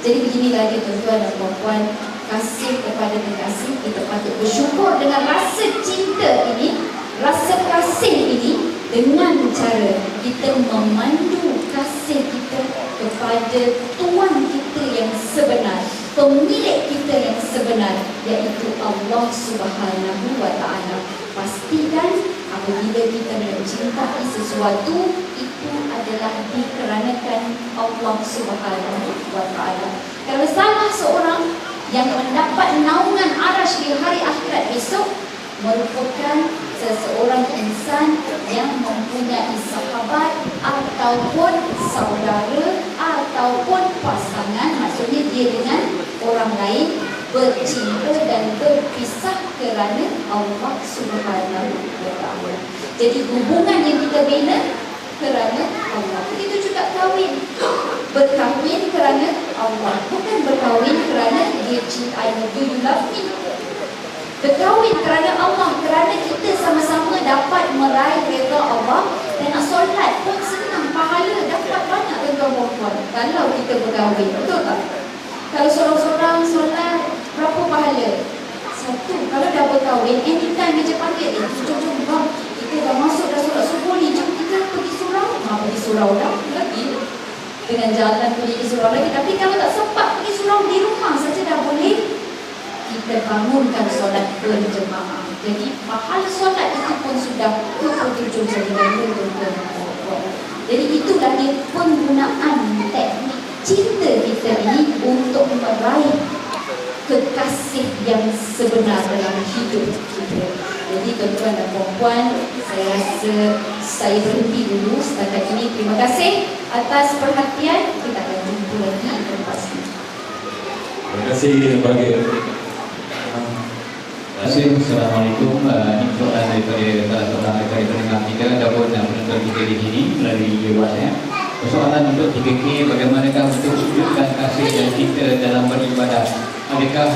Jadi beginilah dia tuan-tuan dan puan-puan, kasih kepada kekasih, kita patut bersyukur dengan rasa cinta ini, rasa kasih ini, dengan cara kita memandu kasih kita kepada Tuhan kita yang sebenar, pemilik kita yang sebenar, iaitu Allah Subhanahu wa Ta'ala. Pastikan apabila kita mencintai sesuatu, itu adalah dikarenakan Allah Subhanahu wa Ta'ala. Kalau salah seorang yang mendapat naungan arasy di hari akhirat besok merupakan seseorang insan yang mempunyai sahabat ataupun saudara ataupun pasangan, maksudnya dia dengan orang lain bercinta dan berpisah kerana Allah Subhanahu wa Ta'ala. Jadi hubungan yang kita bina kerana Allah. Begitu juga kahwin, berkahwin kerana Allah, bukan berkahwin kerana dia cinta, I love you, you love me. Berkahwin kerana Allah, kerana kita sama-sama dapat meraih redha Allah. Dan nak solat pun senang, pahala dapat banyak tuan-tuan. Kalau kita berkahwin, betul tak? Kalau seorang-seorang solat, berapa pahala? Satu. Kalau dah berkahwin, anytime dia panggil, jom bang, kita dah masuk dah solat subuh ni, jom kita pergi surau. Pergi surau dah lagi, dengan jalan pergi surau lagi. Tapi kalau tak sempat pergi surau, di rumah saja dah boleh kita bangunkan solat berjemaah. Jadi pahala solat itu pun sudah 27 jadi tuan-tuan. Jadi itulah dia penggunaan teknik cinta kita ini untuk meraih kekasih yang sebenar dalam hidup kita. Jadi tuan-tuan dan puan-puan, saya rasa saya berhenti dulu setakat ini. Terima kasih atas perhatian. Kita akan jumpa lagi lepas ini. Terima kasih bagi. Terima kasih. Assalamualaikum. Ini soalan daripada salah seorang daripada pendengar kita ataupun penonton kita di sini melalui WhatsApp. Persoalan untuk 3K, bagaimanakah untuk wujudkan kasih dan cinta dalam beribadah? Adakah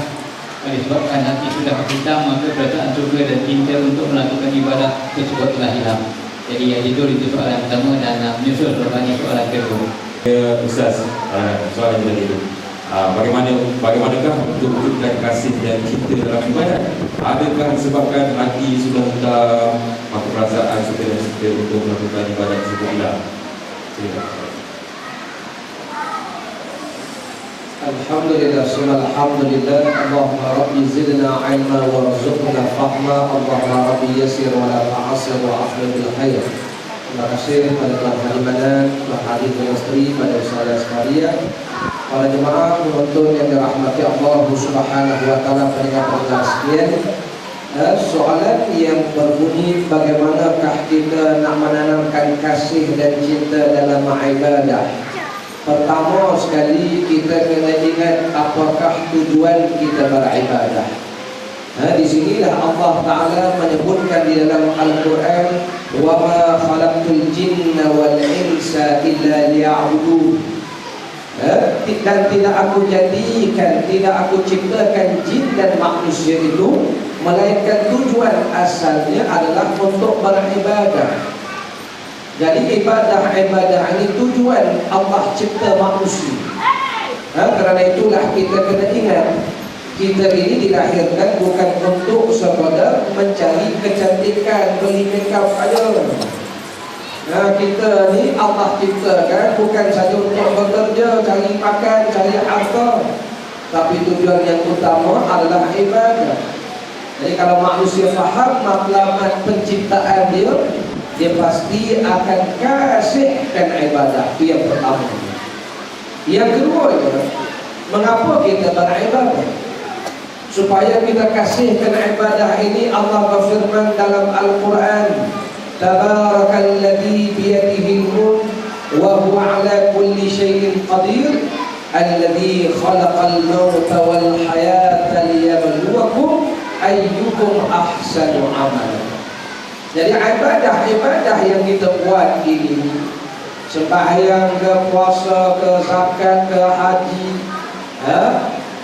disebabkan hati sudah hitam, maka perasaan suka dan cinta untuk melakukan ibadah tersebut telah hilang? Jadi yang itu soalan pertama, dan menyusul berbanyak soalan kedua. Ustaz, soalan tadi itu. Bagaimanakah untuk wujudkan kasih dan cinta dalam ibadat? Adakah disebabkan hati sudah hitam, maka perasaan suka dan cinta untuk melakukan ibadat tersebut hilang? Alhamdulillah, alhamdulillah. Allahumma rabbi zidna ilma warzuqna fahma. Allahumma rabbi yassir wa la ta'assir wa afdal bil khair. Terima kasih kepada Tuan Halimanan, Tuan Hadir Ministeri, pada saudara sekalian, para jemaah penonton yang dirahmati Allah Subhanahu wa Ta'ala, pendengar-pendengar sekalian. Soalan yang berbunyi, bagaimanakah kita nak menanamkan kasih dan cinta dalam ibadah? Pertama sekali kita kena ingat apakah tujuan kita beribadah. Di sinilah Allah Ta'ala menyebutkan di dalam Al-Quran, wa ma khalaqtul jinna wal insa illa liya'budun. Dan tidak aku jadikan, tidak aku ciptakan jin dan manusia itu melainkan tujuan asalnya adalah untuk beribadah. Jadi ibadah ini tujuan Allah cipta manusia. Kerana itulah kita kena ingat, kita ini dilahirkan bukan untuk sekadar mencari kecantikan, beli makeup saja. Kita ni Allah ciptakan bukan saja untuk bekerja, cari makan, cari harta, tapi tujuan yang utama adalah ibadah. Jadi kalau manusia faham matlamat penciptaan dia pasti akan kasihkan ibadah. Itu yang pertama. Yang kedua, mengapa kita beribadah? Supaya kita kasihkan ibadah ini, Allah berfirman dalam Al-Quran, Tabarakalladzi biyadihi al-mulk wa huwa ala kulli syai'in qadir, alladzi khalaqal mauta wal hayata liyabluwakum ayyukum ahsanu amala. Jadi ibadah yang kita buat ini, sembahyang ke, puasa ke, zakat ke, haji,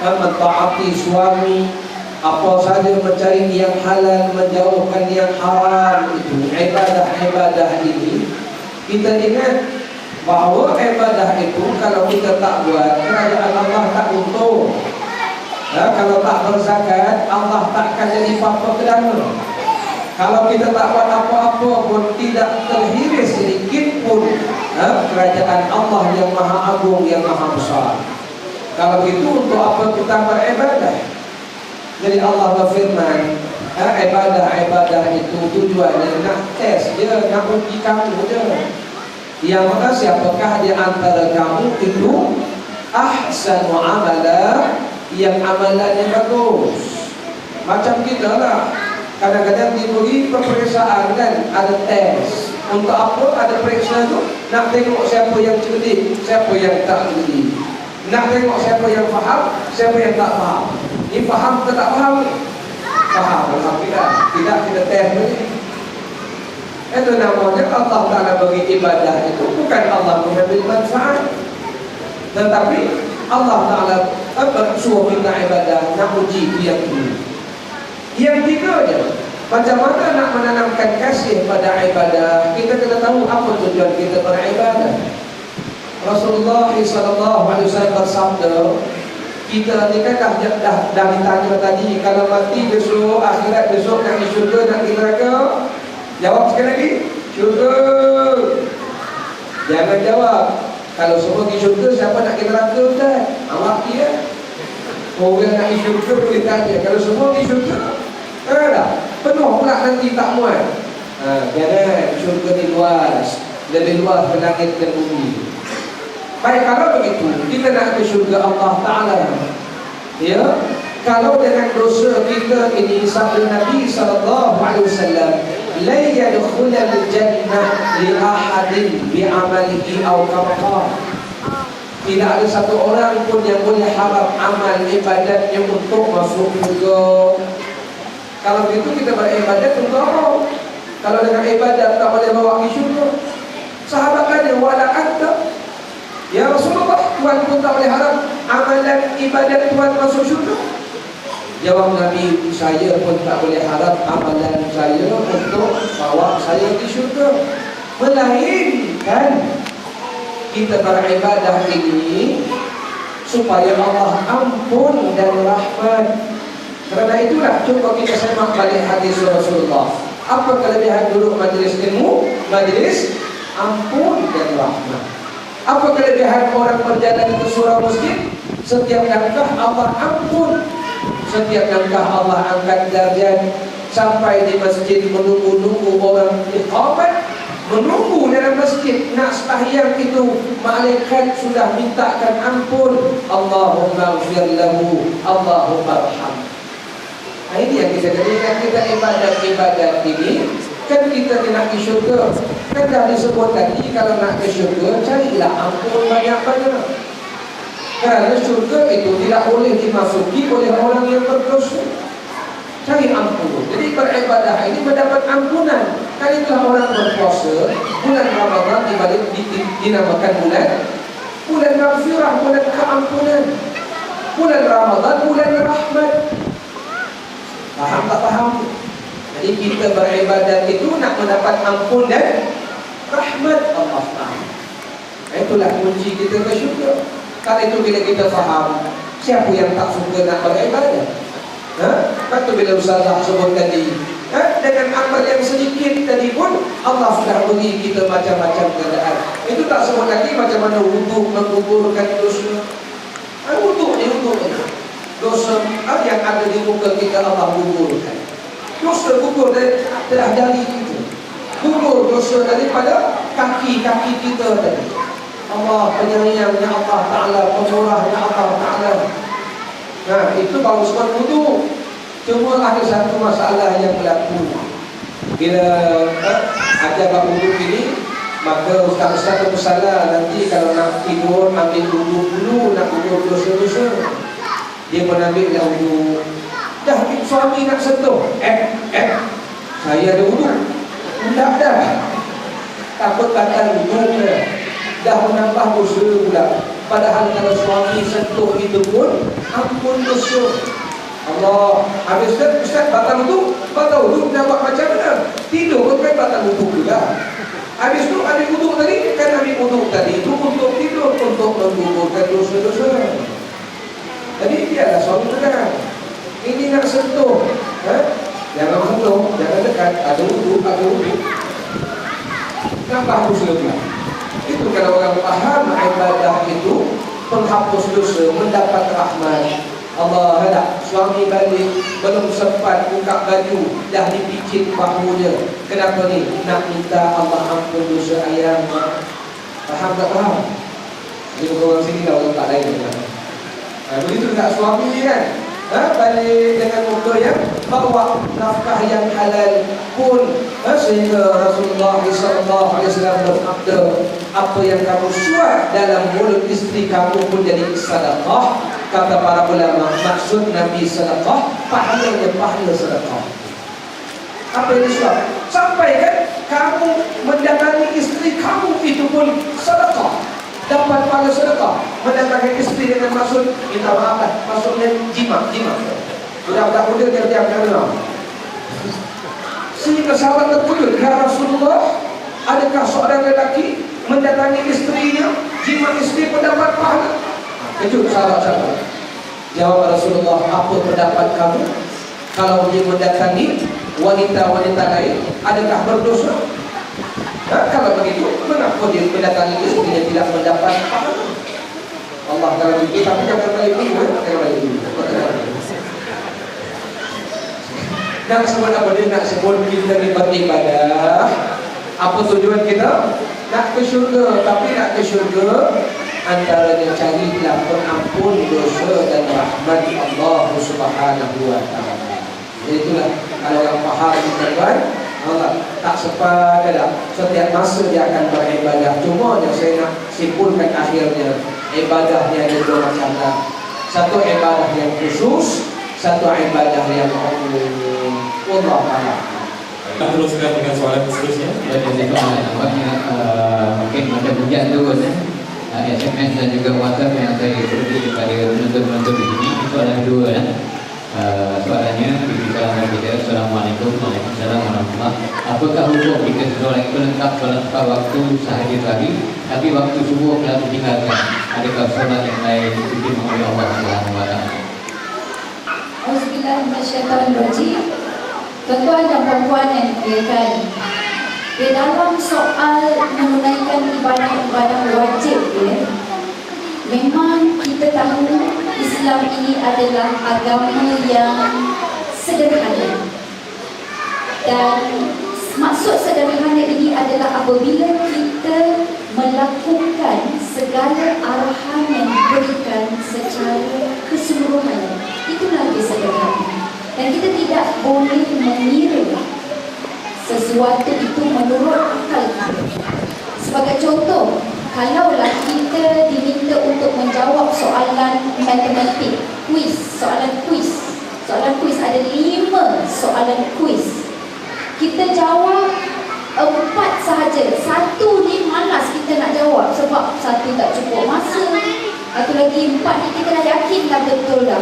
mentaati suami, apa saja, mencari yang halal, menjauhkan yang haram, itu ibadah ini. Kita ingat bahawa ibadah itu kalau kita tak buat, kerajaan Allah tak untung. Kalau tak berzakat, Allah tak akan jadi apa-apa ke dana. Kalau kita tak buat apa-apa pun tidak terhiris sedikit pun kerajaan Allah yang maha agung, yang maha besar. Kalau itu untuk apa kita beribadah? Jadi Allah berfirman, ibadah itu tujuannya nak tes je, nak uji kamu je. Yang mana siapakah di antara kamu itu ahsanu amala, yang amalannya bagus. Macam kita lah, kadang-kadang diberi peperiksaan kan, ada tes. Untuk apa ada periksa tu? Nak tengok siapa yang cerdik, siapa yang tak cerdik. Nak tengok siapa yang faham, siapa yang tak faham. Ini faham ke tak faham? Faham, alhamdulillah. Tidak kita tes ni. Itu namanya Allah Ta'ala bagi ibadah itu bukan Allah mengambil manfaat, tetapi Allah Ta'ala suruh kita ibadah, nak uji yang ini. Yang tiga je, macam mana nak menanamkan kasih pada ibadah. Kita kena tahu apa tujuan kita beribadah. Rasulullah SAW bersabda, kita ni kan dah ditanya tadi, kalau mati besok, akhirat besok, nak di syurga, nak di neraka. Jawab sekali lagi, syurga. Jangan jawab, kalau semua di syurga, siapa nak di neraka Ustaz? Awak dia. Orang nak di syurga boleh tanya, kalau semua di syurga, dah penuh pula nanti tak muat. Jangan, syurga ni luas, lebih luas ke langit dan bumi. Baik, kalau begitu, kita nak ke syurga Allah Ta'ala. Ya, kalau dengan dosa kita ini, sabda Nabi SAW, la yadkhulul jannah li ahadin bi amalihi aw kama. Tidak ada satu orang pun yang boleh harap amal ibadatnya untuk masuk syurga. Kalau begitu kita beribadat untuk apa? Kalau dengan ibadat tak boleh bawa ke syurga, sahabat tanya, wala anta? Ya Rasulullah, Tuhan pun tak boleh harap amalan ibadat Tuhan masuk syurga. Jawab Nabi, saya pun tak boleh harap amalan saya untuk bawa saya ke syurga. Melainkan kita beribadah ini supaya Allah ampun dan rahmat. Kerana itulah, cuba kita semak balik hadis Rasulullah. Apa kelebihan duduk majlis ilmu? Majlis ampun dan rahmat. Apa kelebihan orang berjalan ke surau masjid? Setiap langkah Allah ampun, setiap langkah Allah angkat darjat. Sampai di masjid menunggu-nunggu orang iqamat, menunggu dalam masjid nak sembahyang itu, malaikat sudah mintakan ampun, Allahumma ighfir lahu, Allahumma arham. Ini yang kita jadikan kita ibadat-ibadat ini. Kan kita nak ke syurga, kan dah disebut tadi, kalau nak ke syurga carilah ampun banyak-banyak. Kerana syurga itu tidak boleh dimasuki oleh orang yang berdosa. Cari ampun. Jadi beribadah ini mendapat ampunan. Kan itulah orang berpuasa, bulan Ramadan dinamakan bulan maghfirah, bulan keampunan. Bulan Ramadan bulan rahmat. Faham tak faham? Jadi kita beribadat itu nak mendapat ampun dan rahmat Allah Ta'ala. Itulah kunci kita ke syurga. Kalau itu bila kita faham, siapa yang tak suka nak beribadah? Betul bila Ustazah sebut tadi, dengan amal yang sedikit tadi pun Allah sudah beri kita macam-macam keadaan. Itu tak sebut lagi macam mana wuduk menggugurkan dosa. Wuduk ni dosa yang ada di muka kita Allah gugurkan. Dosa gugur dari kita. Gugur dosa daripada kaki-kaki kita tadi. Allah penyayangnya Allah Ta'ala, pemurahnya Allah Ta'ala. Nah, itu baru sebut wudu. Cuma ada satu masalah yang berlaku. Bila ada bab wudu ini, maka ustaz-ustaz itu bersalah. Nanti kalau nak tidur, ambil wudu dulu, nak gugur dosa-dosa. Dia menambil wudu. Dah suami nak sentuh, saya ada wudu. Dah takut batal wudu, dah menambah dosa pula. Padahal kalau suami sentuh itu pun ampun dosa. Allah, habis Ustaz batal wudu, nak buat macam mana? Tidur kan batal wudu juga. Habis tu ambil wudu tadi, kan ambil wudu tadi, kan ada wudhu. Kenapa hapus dosa? Itu kalau orang paham ibadah itu penghapus dosa, mendapat rahmat. Allah ada suami balik belum sempat buka baju dah dipicit bahunya. Kenapa ni? Nak minta Allah ampun dosa ayam. Faham tak faham? Jadi orang sini dah orang tak lain kan. Begitu juga suami ni kan. Balik dengan muka yang bawa nafkah yang halal pun sehingga Rasulullah SAW bersabda, apa yang kamu suap dalam mulut isteri kamu pun jadi sedekah. Kata para ulama, maksud Nabi sedekah pahala sedekah. Apa yang disuap? Sampai kan kamu mendatangi isteri kamu itu pun sedekah, dapat pahala sedekah. Mendatangi isteri dengan maksud minta maaf lah, maksudnya jima. Sudah tak muda tiap-tiap kali. Sehingga sahabat terkejut, ya Rasulullah, adakah seorang lelaki mendatangi istrinya, jima istri mendapat pahala? Kejut sahabat-sahabat. Jawab Rasulullah, apa pendapat kamu kalau dia mendatangi wanita-wanita lain, adakah berdosa? Kalau begitu, kenapa dia mendatangi istrinya tidak mendapat pahala? Allah kalau begitu, tapi jangan balik dulu. Nak sebut apa dia? Nak sebut kita ni beribadah. Apa tujuan kita? Nak ke syurga. Tapi nak ke syurga, antaranya carilah pengampun dosa dan rahmat Allah Subhanahu wa ta'ala. Jadi itulah kalau orang faham tuan-tuan, Allah tak sepakat dah. Setiap masa dia akan beribadah. Cuma yang saya nak simpulkan akhirnya, ibadahnya ada dua macam lah. Satu ibadah yang khusus, satu ibadah yang umum. Allah ta'ala. Kita teruskan dengan soalan seterusnya. Jadi nampaknya mungkin macam hujan tu SMS dan juga WhatsApp yang saya beri kepada penonton-penonton di sini. Soalan kedua soalannya dibincangkan kita. Assalamualaikum warahmatullahi wabarakatuh. Apakah hukum jika seseorang itu lengkap solat 4 waktu sehari hari, tapi waktu subuh telah ditinggalkan? Adakah solat yang lain diterima oleh Allah Subhanahu wa taala? Auzubillahiminasyaitonirrajim. Tuan-tuan dan puan-puan yang dimuliakan, di dalam soal menunaikan ibadah-ibadah wajib memang kita tahu Islam ini adalah agama yang sederhana. Dan maksud sederhana ini adalah apabila kita melakukan segala arahan yang diberikan secara keseluruhan, itulah dia sederhana. Dan kita tidak boleh mengira sesuatu itu menurut akal kita. Sebagai contoh, kalaulah kita diminta untuk menjawab soalan matematik, soalan kuis ada 5 soalan kuis. Kita jawab 4 sahaja. 1 ni malas kita nak jawab sebab 1 tak cukup masa. Atau lagi 4 ni kita dah yakin dah betul dah.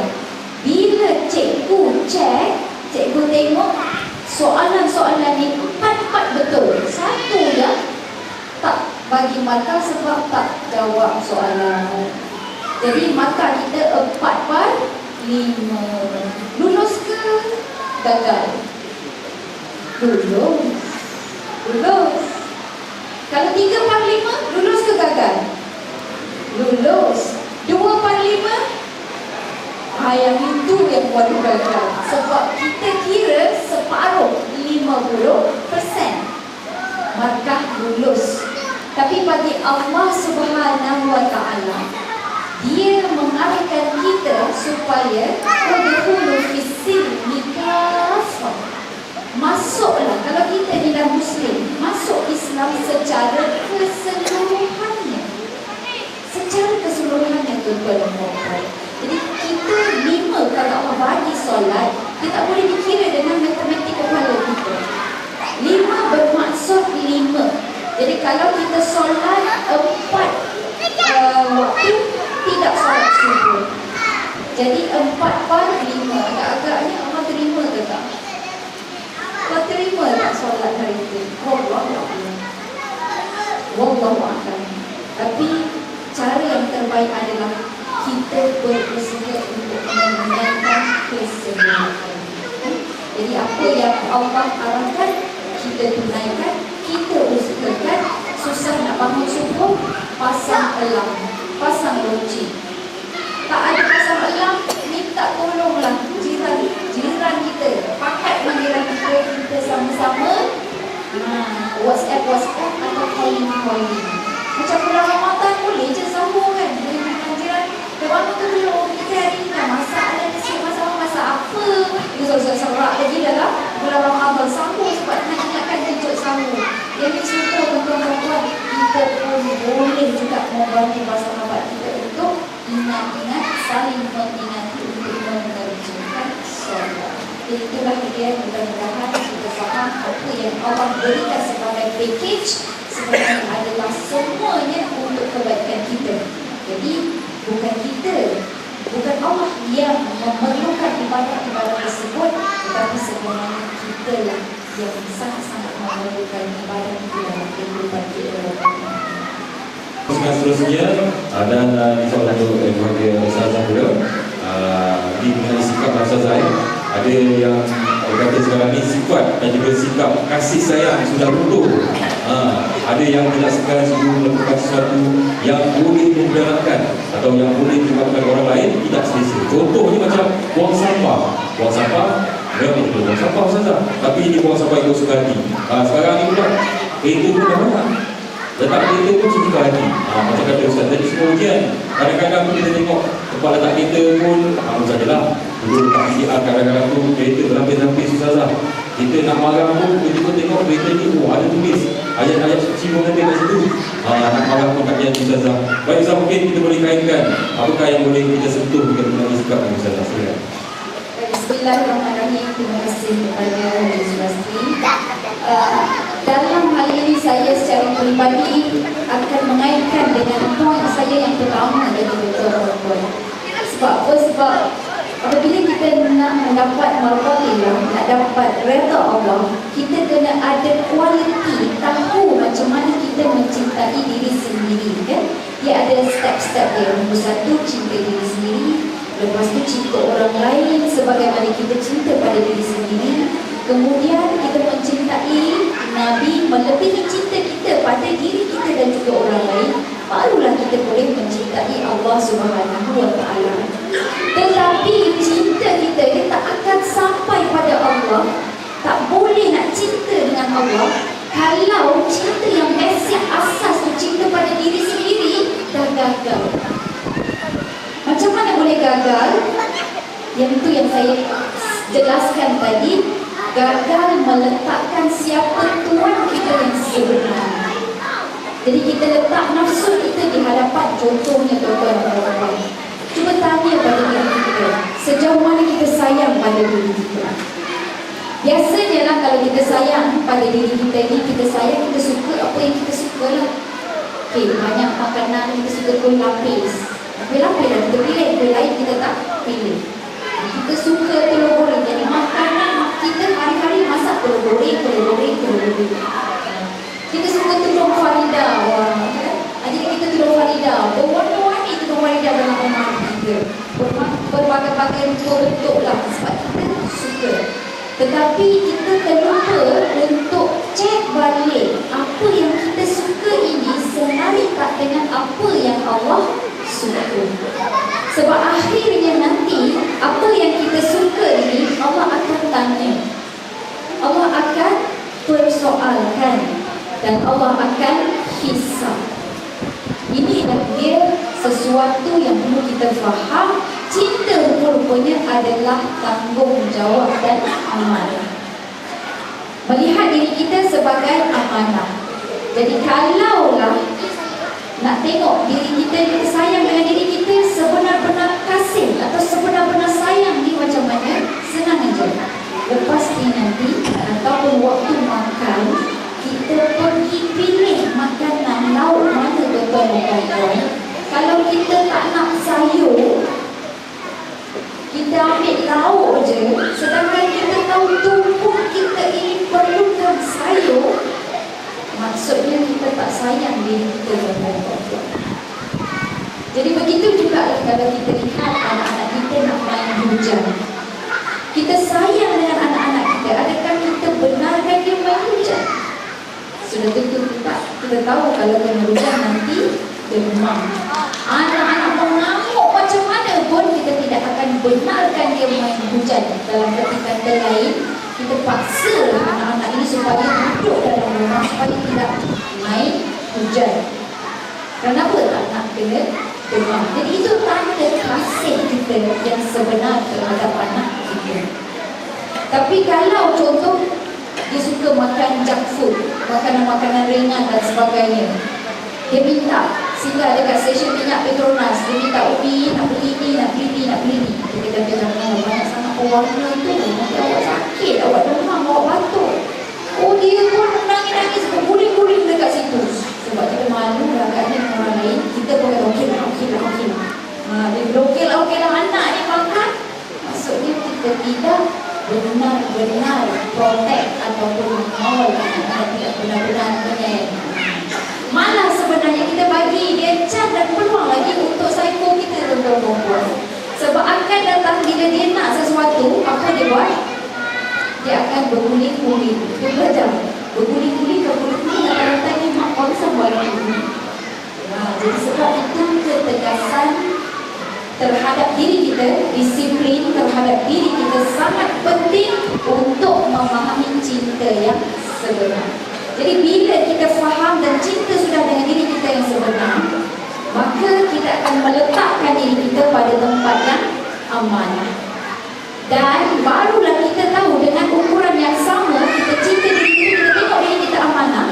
Bila cikgu cek, cikgu tengok soalan-soalan ni 4 betul, 1 dah tak bagi markah sebab tak jawab soalan. Jadi markah kita 4/5. Lulus ke gagal? Lulus. Kalau 3/5 lulus ke gagal? Lulus. 2/5 yang itu yang buat gagal. Sebab kita kira separuh 50% markah lulus. Tapi bagi Allah Subhanahu wa ta'ala, Dia mengarahkan kita supaya udkhulu fis-silmi kafah. Masuklah, kalau kita ni dah Muslim, masuk Islam secara keseluruhannya. Secara keseluruhannya, tuan-tuan dan puan-puan. Jadi kita 5 kalau Allah bagi solat, kita tak boleh dikira dengan matematik kepala kita. 5 bermaksud 5. Jadi kalau kita solat 4 waktu, tidak solat subuh. Jadi 4/5. Agak-agaknya Allah terima ke tak? Allah terima tak solat hari itu? Wallahu a'lam. Tapi cara yang terbaik adalah kita berusaha untuk menunaikan keseluruhan. Jadi apa yang Allah arahkan, kita tunaikan, kita usahakan. Susah nak bangun subuh, pasang alarm, pasang lonceng. Tak ada pasang alarm, minta tolonglah jiran kita, pakat jiran kita sama-sama WhatsApp atau calling. Macam bulan Ramadan boleh je sambung kan dengan jiran. Lepas tu belum kita hari ni masalah nasi, masak apa, dia serak lagi dalam bulan Ramadan, sambung sebab nak ingatkan kejut sambung. Yang bersyukur tuan-tuan, kita pun boleh juga membantu sahabat kita untuk ingat-ingat, saling mengingati untuk mengerjakan solat. Jadi itulah dia, mudah-mudahan kita faham apa yang Allah berikan sebagai package sebenarnya adalah semuanya untuk kebaikan kita. Jadi bukan Allah yang memerlukan ibadat tersebut, tetapi sebenarnya kita lah yang sangat-sangat memerlukan ibadat itu dalam kehidupan kita. Seterusnya dan insyaAllah untuk keluarga Ustazah pula di mengenai sikap Ustazah, ada yang kata sekarang ni sifat dan juga sikap kasih sayang sudah runtuh. Ada yang tidak segan sebelum melakukan sesuatu yang boleh memudaratkan atau yang boleh menyebabkan orang lain tidak selesa. Contohnya macam buang sampah. Memang betul buang sampah Ustazah, tapi ini buang sampah itu suka hati. Sekarang ni pula kereta pun dah banyak, letak kereta pun suka hati. Macam kata Ustaz tadi, semua ujian. Kadang-kadang pun kita tengok tempat letak kereta pun sajalah. Dulu letak PCR kadang-kadang tu kereta berlapis-lapis Ustazah. Kita nak marah pun kita tengok kereta ni ada tulis ayat-ayat suci pun ada kat situ. Nak marah pun tak jadi Ustazah. Baik Ustazah, mungkin kita boleh kaitkan apakah yang boleh kita sentuh dengan sikap Ustazah. Silakan. Bismillahirrahmanirrahim. Terima kasih kepada Yusrasti. Dalam hal ini saya secara peribadi akan mengaitkan dengan poin saya yang pertama dari tuan-tuan. Sebab apa? Sebab apabila kita nak mendapat martabat, nak dapat redha Allah, kita kena ada kualiti tahu macam mana kita mencintai diri sendiri, kan? Dia ada step-step dia. Nombor satu, cinta diri sendiri. Lepas tu cinta orang lain sebagaimana kita cinta pada diri sendiri. Kemudian kita mencintai Nabi melebihi cinta kita pada diri kita dan juga orang lain. Barulah kita boleh mencintai Allah Subhanahu Wa Taala. Tetapi cinta kita dia tak akan sampai pada Allah. Tak boleh nak cinta dengan Allah kalau cinta yang basic asas tu, cinta pada diri sendiri, dah gagal. Macam mana boleh gagal? Yang itu yang saya jelaskan tadi, gagal meletakkan siapa Tuhan kita yang sebenarnya. Jadi kita letak nafsu kita di hadapan, contohnya tuan-tuan. Cuba tanya pada diri kita, sejauh mana kita sayang pada diri kita. Biasanya lah kalau kita sayang pada diri kita ni, kita sayang, kita suka apa yang kita suka lah. Okay, banyak makanan kita suka kuih lapis. Kuih lapis lah kita pilih, kuih lain kita tak pilih. Kita suka telur goreng, jadi makanan kita hari-hari masak telur goreng. Kita suka telur Farida, jadi kita telur Farida, berwarna-warni telur Farida dalam rumah kita, berbagai-bagai bentuk lah sebab kita suka. Tetapi kita terlupa untuk cek balik apa yang kita suka ini senari tak dengan apa yang Allah suka. Sebab akhirnya nanti apa yang kita suka ini Allah akan tanya, Allah akan persoalkan, dan Allah akan hisab. Inilah dia sesuatu yang perlu kita faham. Cinta rupanya adalah tanggungjawab dan amanah. Melihat diri kita sebagai amanah. Jadi kalaulah nak tengok diri kita sayang dengan diri kita, sebenar-benar kasih atau sebenar-benar sayang ni macam mana? Senang aja. Lepas ni nanti ataupun waktu makan, kita pergi pilih makanan lauk mana tuan-tuan. Kalau kita tak nak sayur, kita ambil lauk je. Sedangkan kita tahu tubuh kita ini perlukan sayur, maksudnya kita tak sayang diri kita tuan-tuan. Jadi begitu juga kalau kita lihat anak-anak kita nak main hujan. Kita sayang dengan anak-anak Betul tak? Kita tahu kalau kena hujan nanti demam. Anak-anak mengamuk macam mana pun kita tidak akan benarkan dia main hujan. Dalam kata lain, kita paksa anak-anak ini supaya duduk dalam rumah supaya tidak main hujan. Kenapa tak nak kena demam? Jadi itu tanda kasih kita yang sebenar terhadap anak kita. Tapi kalau contoh dia suka makan junk food, makanan-makanan ringan dan sebagainya, dia minta singgah dekat stesen minyak Petronas, dia minta ubi, nak beli ni, nak beli ni, nak beli ni. Kita kata jangan banyak sangat pewarna tu, nanti awak sakit, awak demam, awak batuk. Oh, dia pun nangis-nangis, berguling-guling dekat situ. Sebab kita malu lah agaknya dengan orang lain, kita pun kata okey lah. Dia bilang okey lah anak ni makan. Maksudnya kita tidak benar-benar protect ataupun mengawal anak-anak tidak benar-benar penyayang. Malah sebenarnya kita bagi dia chance dan peluang lagi untuk psycho kita tuan-tuan perempuan. Sebab akan datang bila dia nak sesuatu, apa dia buat? Dia akan berguling-guling. Dia belajar berguling-guling kata-kata ni mak konsum buat ini. Jadi sebab itu ketegasan terhadap diri kita, disiplin terhadap diri kita sangat penting untuk memahami cinta yang sebenar. Jadi bila kita faham dan cinta sudah dengan diri kita yang sebenar, maka kita akan meletakkan diri kita pada tempat yang amanah. Dan barulah kita tahu dengan ukuran yang sama, kita cinta diri kita, kita tengok diri kita amanah.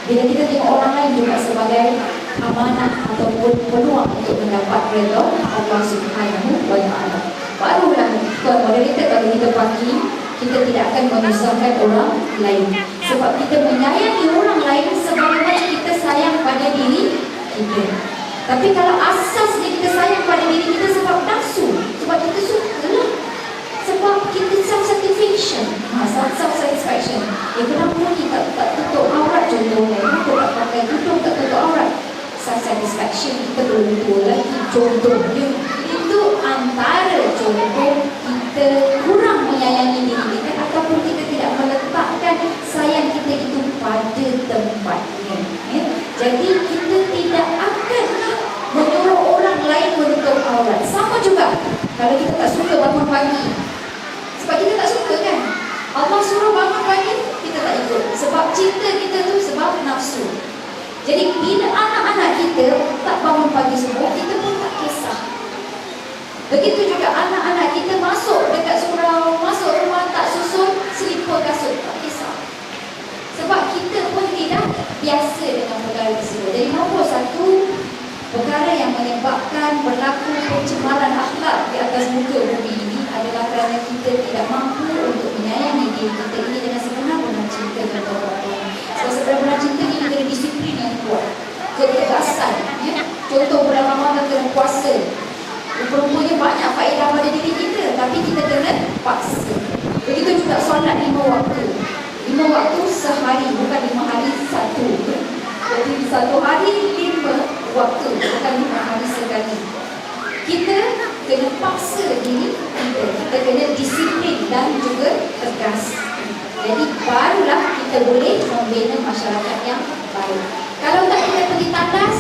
Bila kita tengok orang lain juga sebagai amanah ataupun peluang untuk mendapat redha Allah Subhanahu wa Ta'ala, barulah tuan moderator kalau kita pagi, kita tidak akan menyusahkan orang lain. Sebab kita menyayangi orang lain sebagaimana kita sayang pada diri kita. Tapi kalau asasnya kita sayang pada diri kita sebab nafsu, sebab kita suka lah, sebab kita self-satisfaction, self-satisfaction. Kenapa ni tak tutup aurat contohnya, kenapa tak pakai tudung tak tutup aurat? Self-satisfaction kita betul lagi. Contohnya itu antara contoh kita kurang menyayangi diri kita ataupun kita tidak meletakkan sayang kita itu pada tempatnya. Jadi kita tidak akan menyuruh orang lain menutup aurat. Sama juga kalau kita tak suka bangun pagi, sebab kita tak suka kan, Allah suruh bangun pagi, kita tak ikut. Sebab cinta kita tu sebab nafsu. Jadi bila anak-anak kita tak bangun pagi semua, kita pun tak kisah. Begitu juga anak-anak kita masuk dekat surau, masuk rumah tak susun selipar kasut, tak kisah. Sebab kita pun tidak biasa dengan perkara tersebut. Jadi nombor satu, perkara yang menyebabkan berlaku pencemaran akhlak di atas muka bumi ini adalah kerana kita tidak mampu untuk menyayangi diri kita ini dengan sebenar-benar cinta dan perhatian. Sebab sebenar-benar cinta ini kena disiplin yang kuat, ketegasan. Contoh bulan Ramadan kena puasa. Rupanya banyak faedah pada diri kita, tapi kita kena paksa. Begitu juga solat 5 waktu. 5 waktu sehari, bukan 5 hari satu. Jadi satu hari 5 waktu, bukan 5 hari sekali. Kita kena paksa diri kita. Kita kena disiplin dan juga tegas. Jadi barulah kita boleh membina masyarakat yang baik. Kalau tak kita pergi tandas,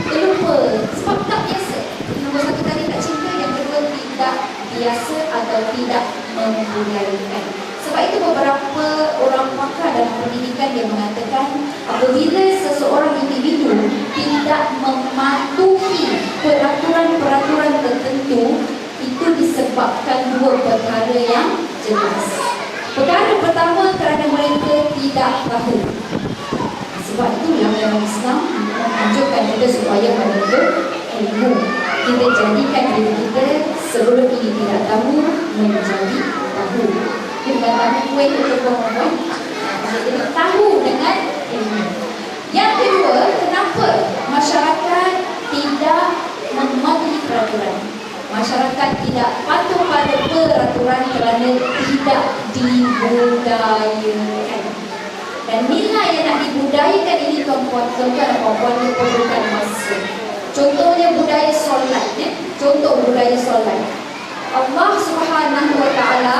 terlupa sebab tak biasa. Nombor satu tadi tak cinta, yang kedua tidak biasa atau tidak membudayakan. Sebab itu beberapa orang pakar dalam pendidikan yang mengatakan apabila seseorang individu tidak mematuhi peraturan-peraturan tertentu, itu disebabkan dua perkara yang jelas. Perkara pertama, kerana mereka tidak tahu. Sebab itulah dalam Islam menunjukkan kita supaya menuntut ilmu. Kita jadikan diri kita sebelum ini tidak tahu menjadi tahu. Dia bukan tahu kuih untuk perempuan, jadi tahu dengan ilmu. Yang kedua, kenapa masyarakat tidak mematuhi peraturan? Masyarakat tidak patuh pada peraturan kerana tidak dibudayakan. Dan nilai yang nak dibudayakan ini tuan-tuan dan puan-puan diperlukan masa. Contohnya budaya solat, contoh budaya solat. Allah Subhanahu wa Ta'ala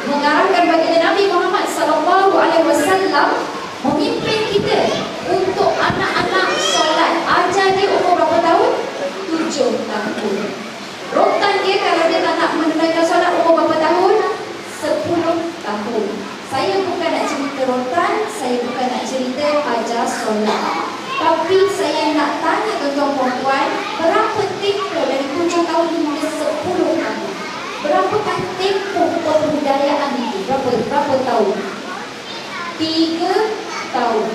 mengarahkan baginda Nabi Muhammad sallallahu alaihi wasallam memimpin kita Saya bukan nak cerita rotan, saya bukan nak cerita ajar solat. Tapi saya nak tanya tuan-tuan puan-puan, berapa tempoh dari 7 tahun hingga 10 tahun? Berapakah tempoh kebudayaan itu? Berapa tahun? 3 tahun.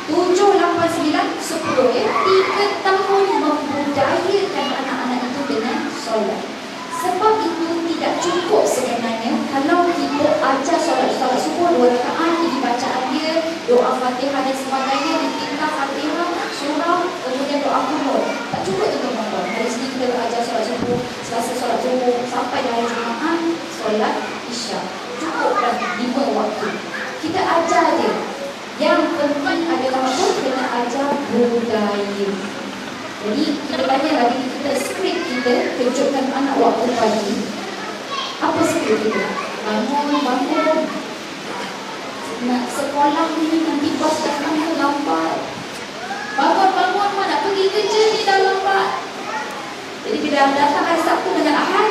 7, 8, 9, 10 ya. 3 tahun membudayakan anak-anak itu dengan solat. Sebab itu tidak cukup sebenarnya kalau kita ajar solat subuh 2 rakaat, ini bacaan dia, doa Fatihah dan sebagainya, ditingkah Fatihah, surah, kemudian doa kunut. Tak cukup tu teman-teman. Hari sini kita ajar solat subuh, Selasa solat subuh, sampai hari Jumaat solat Isyak. Cukup dah 5 waktu. Kita ajar dia. Yang penting adalah apa? Kena ajar budaya. Jadi kita tanya lagi, kita skrip kita kejutkan anak waktu pagi. Apa skrip kita? Bangun. Nak sekolah ni nanti bos datang lambat. Bangun, mak nak pergi kerja ni dah lambat. Jadi bila datang hari Sabtu dengan Ahad,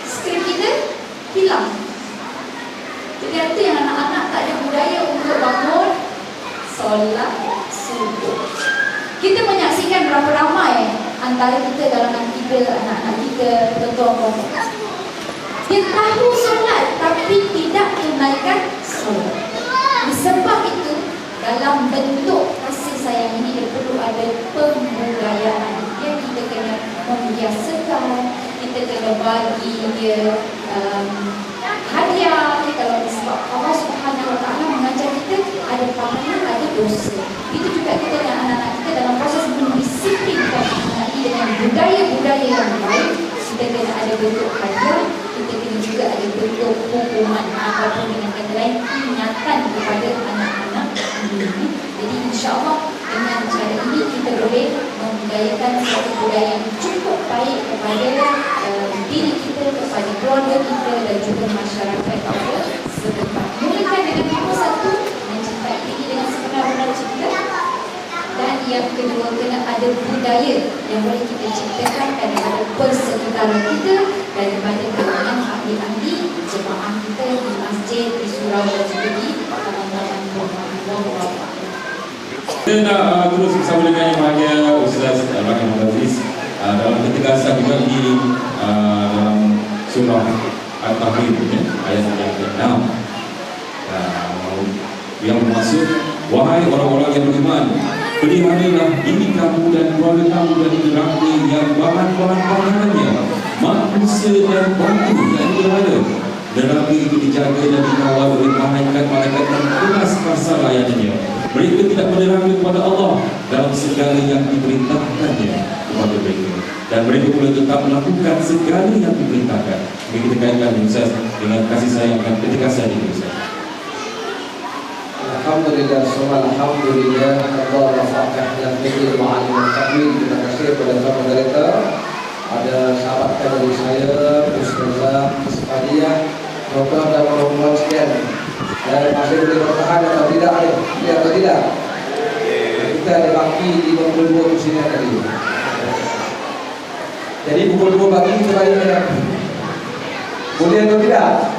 skrip kita hilang. Jadi itu yang anak-anak tak ada budaya untuk bangun solat subuh. Kita menyaksikan berapa ramai antara kita dalam kita, anak-anak kita, tuan-tuan. Dia tahu solat tapi tidak tunaikan solat. Sebab itu dalam bentuk kasih sayang ini dia perlu ada pembudayaan. Yang kita kena membiasakan, kita kena bagi dia hadiah. Kalau sebab Allah Subhanahu Wa Taala mengajar kita ada pahala, ada dosa. Itu juga kita dengan anak-anak kita dalam proses mendisiplinkan anak ini dengan budaya-budaya yang baik. Kita kena ada bentuk hadiah, kita kena juga ada bentuk hukuman ataupun dengan kata lain ingatan kepada anak-anak ini. Jadi insya-Allah dengan cara ini kita boleh membudayakan satu budaya yang cukup baik kepada diri kita, kepada keluarga kita dan juga masyarakat kita setempat. Mulakan dengan nombor 1, mencintai diri dengan sebenar-benar cinta. Dan yang kedua, kena ada budaya yang boleh kita ciptakan daripada persekitaran kita, daripada kalangan ahli-ahli jemaah kita di masjid, di surau dan juga di taman-taman rumah. Kita nak terus bersama dengan yang bahagia Ustaz Rahim Aziz dalam ketegasan juga di dalam surah Al-Tahrim ayat yang ke-6 yang bermaksud, wahai orang-orang yang beriman, peliharalah diri kamu dan keluarga kamu dari neraka yang bahan-bahan pakanannya manusia dan batu yang berhala. Neraka itu dijaga dan dikawal oleh malaikat-malaikat yang tugas kasar layanannya. Mereka tidak menerangkan kepada Allah dalam segala yang diperintahkannya kepada mereka, dan mereka boleh tetap melakukan segala yang diperintahkan. Mari kita kaitkan Ustaz dengan kasih sayang dan ketegasan ini Ustaz. Alhamdulillah, alhamdulillah, Allah rafa'ah dan fikir ma'alim al-takwil. Terima kasih kepada sahabat kita. Ada sahabat dari saya, Ustazah Isfadiyah, Dr. dan Muhammad sekian. Masih boleh bertahan atau tidak? Ya atau tidak? Kita ada baki 52 kursinya tadi. Jadi pukul 2 pagi sebaliknya. Boleh atau tidak?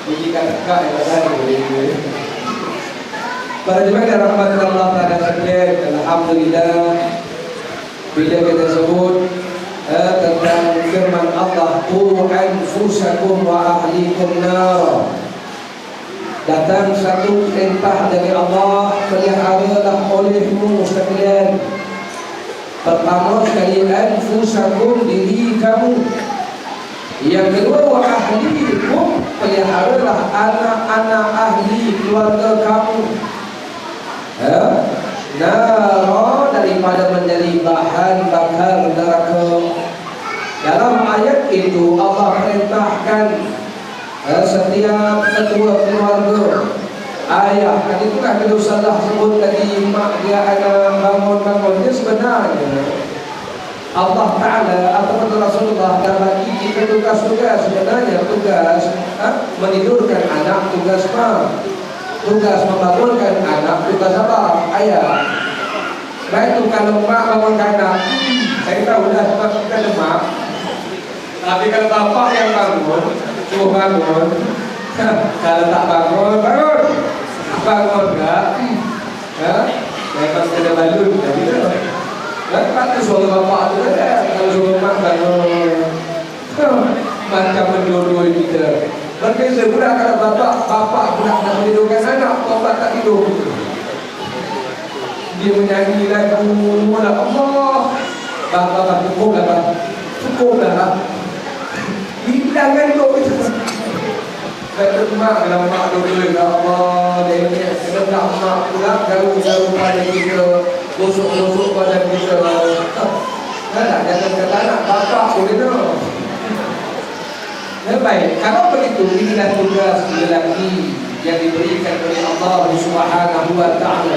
Jadi kakak yang tadi boleh. Para jemaah yang rahmat Allah Taala sekalian, alhamdulillah bila kita sebut tentang firman Allah, qu anfusakum wa ahlikum nar. Datang satu perintah dari Allah, peliharalah olehmu sekalian. Pertama sekali anfusakum, diri kamu. Yang kedua wa ahlikum, peliharalah anak-anak ahli keluarga kamu. Nara, daripada menjadi bahan bakar neraka. Dalam ayat itu Allah perintahkan setiap ketua keluarga, ayah, tadi itu kan bila Ustazah sebut tadi mak dia anak bangun-bangun, dia sebenarnya Allah Ta'ala atau Rasulullah dah bagi kita tugas-tugas. Sebenarnya tugas menidurkan anak, tugas mak. Tugas membangunkan anak, tugas apa? Ayah. Baik itu kalau mak bangunkan anak, saya tahu dah sebab kita ada mak. Tapi kalau bapak yang bangun, Suruh bangun. Kalau tak bangun, bangun. Bangun tak? Memang kena balun. Lepas tu suara bapak tu ada. Kalau suara mak bangun. Macam mendua-dua kita. Berbeza pula kalau bapak pula nak menidurkan anak, bapak tak tidur. Dia menyanyi lagu lah Allah. Bapak cukup lah. Bilangkan tu kita. Kata mak, kalau mak dua-dua ya Allah, dia ni kena tak mak pula garu-garu pada kita, gosok-gosok pada kita. Jangan kata anak bapak pun kena. Baik, kalau begitu inilah tugas lelaki yang diberikan oleh Allah Subhanahu wa taala.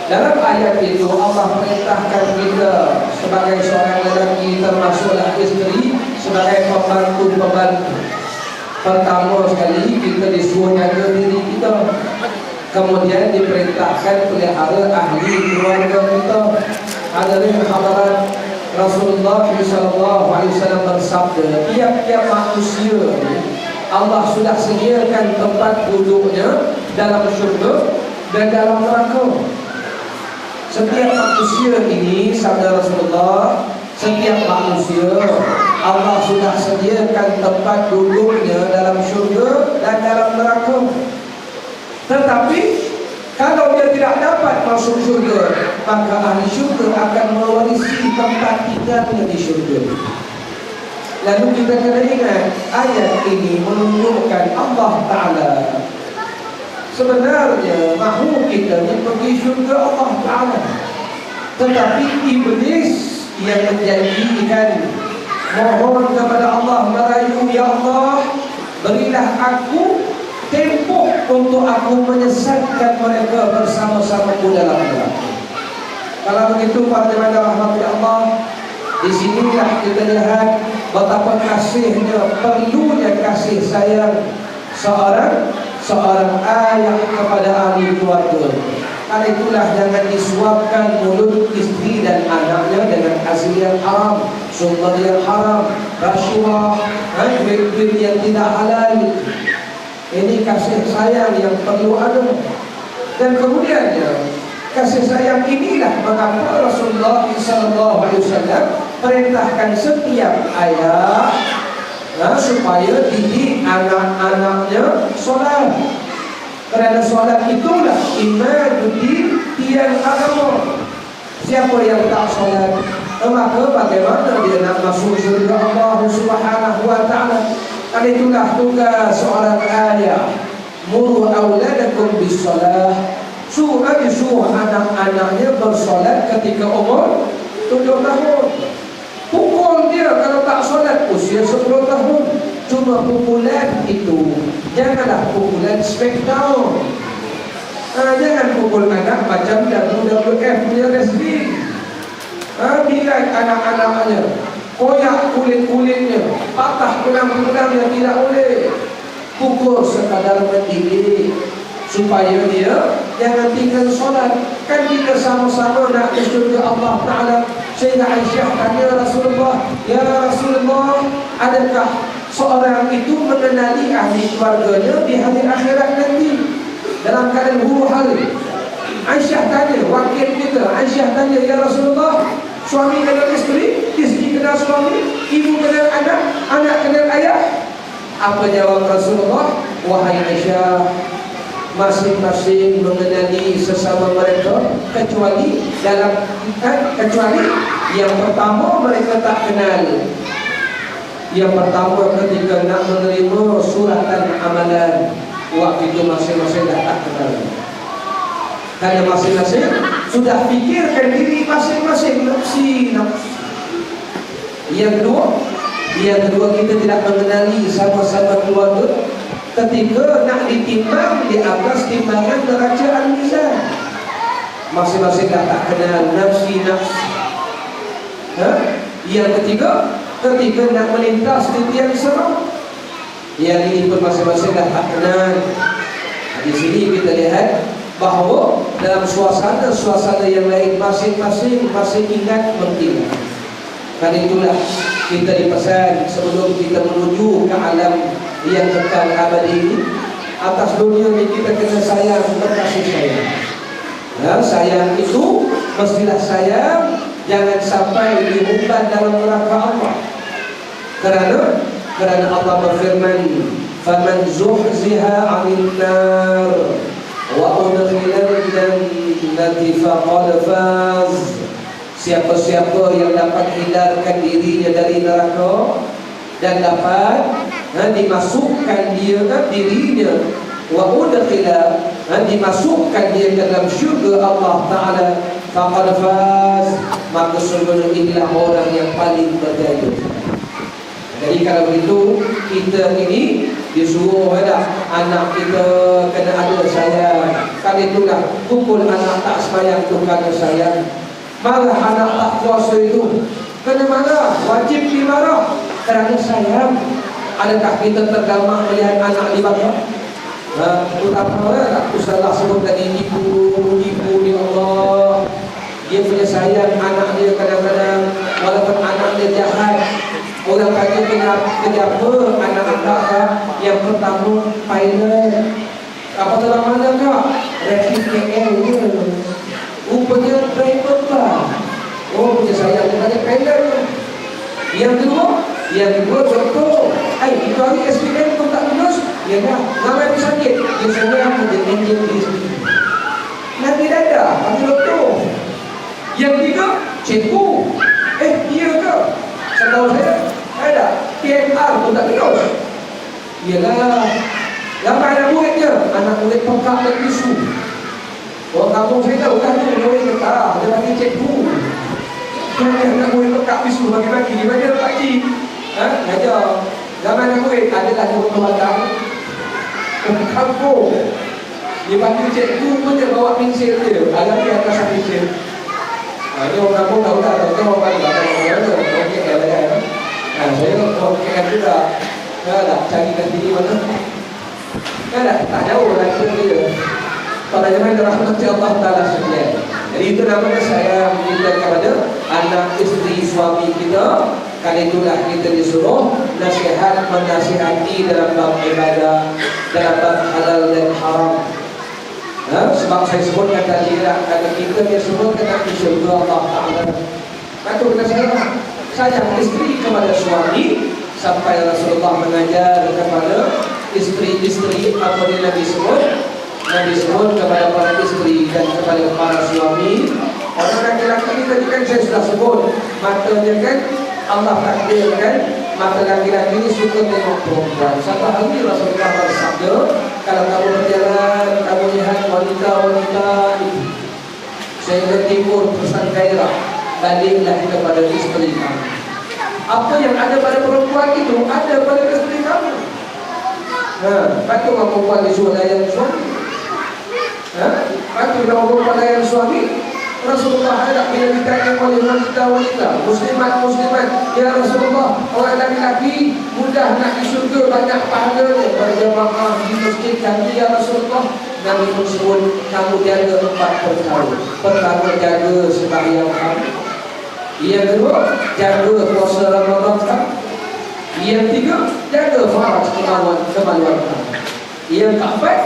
Dalam ayat itu Allah perintahkan kita sebagai seorang lelaki termasuklah isteri sebagai pembantu. Pertama sekali kita disuruh jaga diri kita. Kemudian diperintahkan pelihara ahli keluarga kita. Hadirin hadirat, Rasulullah SAW bersabda, tiap-tiap manusia Allah sudah sediakan tempat duduknya dalam syurga dan dalam neraka. Setiap manusia ini, sabda Rasulullah, setiap manusia Allah sudah sediakan tempat duduknya dalam syurga dan dalam neraka. Tetapi kalau dia tidak dapat masuk syurga, maka ahli syurga akan mewarisi tempat tinggalnya di syurga. Lalu kita kena ingat, ayat ini menunjukkan Allah Ta'ala sebenarnya mahu kita pergi syurga Allah Ta'ala. Tetapi iblis yang menjanjikan, mohon kepada Allah, merayu, ya Allah, berilah aku tempoh untuk aku menyesatkan mereka bersama-samaku dalam neraka. Kalau begitu para jemaah rahmatullah Allah, di sinilah kita lihat betapa kasihnya, perlunya kasih sayang seorang ayah kepada ahli keluarga. Karena itulah jangan disuapkan mulut istri dan anaknya dengan hasil yang haram, sumber yang haram, rasuah, duit yang tidak halal. Ini kasih sayang yang perlu ada. Dan kemudiannya kasih sayang inilah mengapa Rasulullah SAW perintahkan setiap ayah supaya didik anak-anaknya solat. Kerana solat itulah imaduddin, tiang agama. Siapa yang tak solat, maka bagaimana dia nak masuk syurga Allah Subhanahu wa taala? Karena itulah tugas seorang ayah, muru auladakum bis-shalah. Suruh anak-anaknya bersolat ketika umur 7 tahun. Pukul dia kalau tak solat usia 10 tahun. Cuma pukulan itu janganlah pukulan smackdown. Jangan pukul anak macam WWF punya wrestling. Bila anak-anaknya koyak kulit-kulitnya, patah tulang-tulangnya, tidak boleh. Pukul sekadar mendidik supaya dia jangan tinggal solat. Kan kita sama-sama nak ke syurga Allah Ta'ala. Sehingga Aisyah tanya Rasulullah, ya Rasulullah, adakah seorang itu mengenali ahli keluarganya di hari akhirat nanti dalam keadaan huru hara? Aisyah tanya, wakil kita Aisyah tanya, ya Rasulullah, suami kenal isteri, isteri kenal suami, ibu kenal anak, anak kenal ayah? Apa jawab Rasulullah? Wahai Aisyah, masing-masing mengenali sesama mereka kecuali yang pertama mereka tak kenal. Yang pertama ketika nak menerima suratan amalan, waktu itu masing-masing dah tak kenal. Karena masing-masing sudah fikirkan diri masing-masing, nafsi. Yang kedua kita tidak mengenali sama-sama keluarga ketika nak ditimbang di atas timbangan neraca al-mizan. Masing-masing dah tak kenal nafsi. Yang ketiga, ketika nak melintas di tiang seram, yang ini pun masing-masing dah tak kenal. Di sini kita lihat bahawa dalam suasana yang lain masing-masing masih ingat mengingat. Karena itulah kita dipesan sebelum kita menuju ke alam yang kekal abadi ini. Atas dunia ini kita kena sayang, berkasih sayang. Ya, sayang itu mestilah sayang, jangan sampai diumpan dalam neraka Allah. Kerana Allah berfirman, "Faman zuhziha 'anil nar wa udkhilal jannati faqad faz." Siapa-siapa yang dapat hindarkan dirinya dari neraka dan dapat dimasukkan dirinya wa udkhila dimasukkan dia ke dalam syurga Allah Ta'ala, faqad faz, maka sesungguhnya inilah orang yang paling berjaya. Jadi kalau begitu, kita ini disuruh anak kita kena ada sayang. Kan itulah pukul anak tak semayang tu kena sayang. Marah anak tak puasa itu kena marah, wajib dimarah kerana sayang. Adakah kita tergamak melihat anak dibakar? Terutama Ustazah sebut tadi, ibu ni Allah, dia punya sayang anak dia kadang-kadang walaupun anak dia jahat. Orang tanya kenapa anak kak yang pertama pilot, apa dalam mana kak? Rapid KL dia, rupanya driver kak. Oh, punya sayang kepada pilot. Yang kedua contoh, itu hari SPM pun tak lulus, ya dah, ramai pun sakit, dia seorang menjadi enjin di sini. Nanti dada, panggil doktor. Yang ketiga, cikgu. Dia ke? Setahu saya, ada PNR pun tak lulus. Yalah, ramai anak muridnya, anak murid pekak dan bisu. Orang kampung saya tahu kan, murid kata, dia panggil cikgu. Anak murid pekak bisu bagi-bagi, dia panggil pakcik. Ngajar. Zaman anak murid adalah orang belakang, orang kampung. Dia panggil cikgu pun dia bawa pensil dia, alam di atas pensil. Ini orang kampung tahu tak? Tahu orang belakang orang KL kan? Saya orang KL juga. Tak cari kat sini mana? Tak jauh lagi dia. Pada zaman rahmat Allah Taala sekalian. Jadi itu namanya saya minta kepada anak isteri suami kita. Kali itulah kita disuruh nasihat menasihati dalam bab ibadah, dalam bab halal dan haram. Sebab saya sebutkan tadi, kata kita disebutkan nanti syurga Allah Ta'ala. Maka kita sayang isteri kepada suami, sampai Rasulullah mengajar kepada isteri-isteri apa yang Nabi sebut. Nabi sebut kepada para isteri dan kepada para suami. Orang laki-laki ini tadi kan saya sudah sebut, matanya kan Allah takdirkan, mata laki-laki ini suka tengok perempuan. Satu hari Rasulullah bersabda, kalau kamu berjalan, kamu lihat wanita-wanita itu sehingga timbul pesan gairah, baliklah kepada isteri kamu. Apa yang ada pada perempuan itu ada pada isteri kamu. Patut orang perempuan disuruh layan suami. Patut orang perempuan layan suami. Rasulullah ada bila ditanya oleh wanita-wanita, muslimat, ya Rasulullah, orang laki-laki mudah nak di syurga, banyak pahalanya berjamaah di masjid kami, ya Rasulullah. Nabi pun sebut, kamu jaga 4 perkara. Pertama, jaga sembahyang kamu. Yang kedua, jaga puasa Ramadan kamu. Yang ketiga, jaga faraj kemaluan kamu. Yang keempat,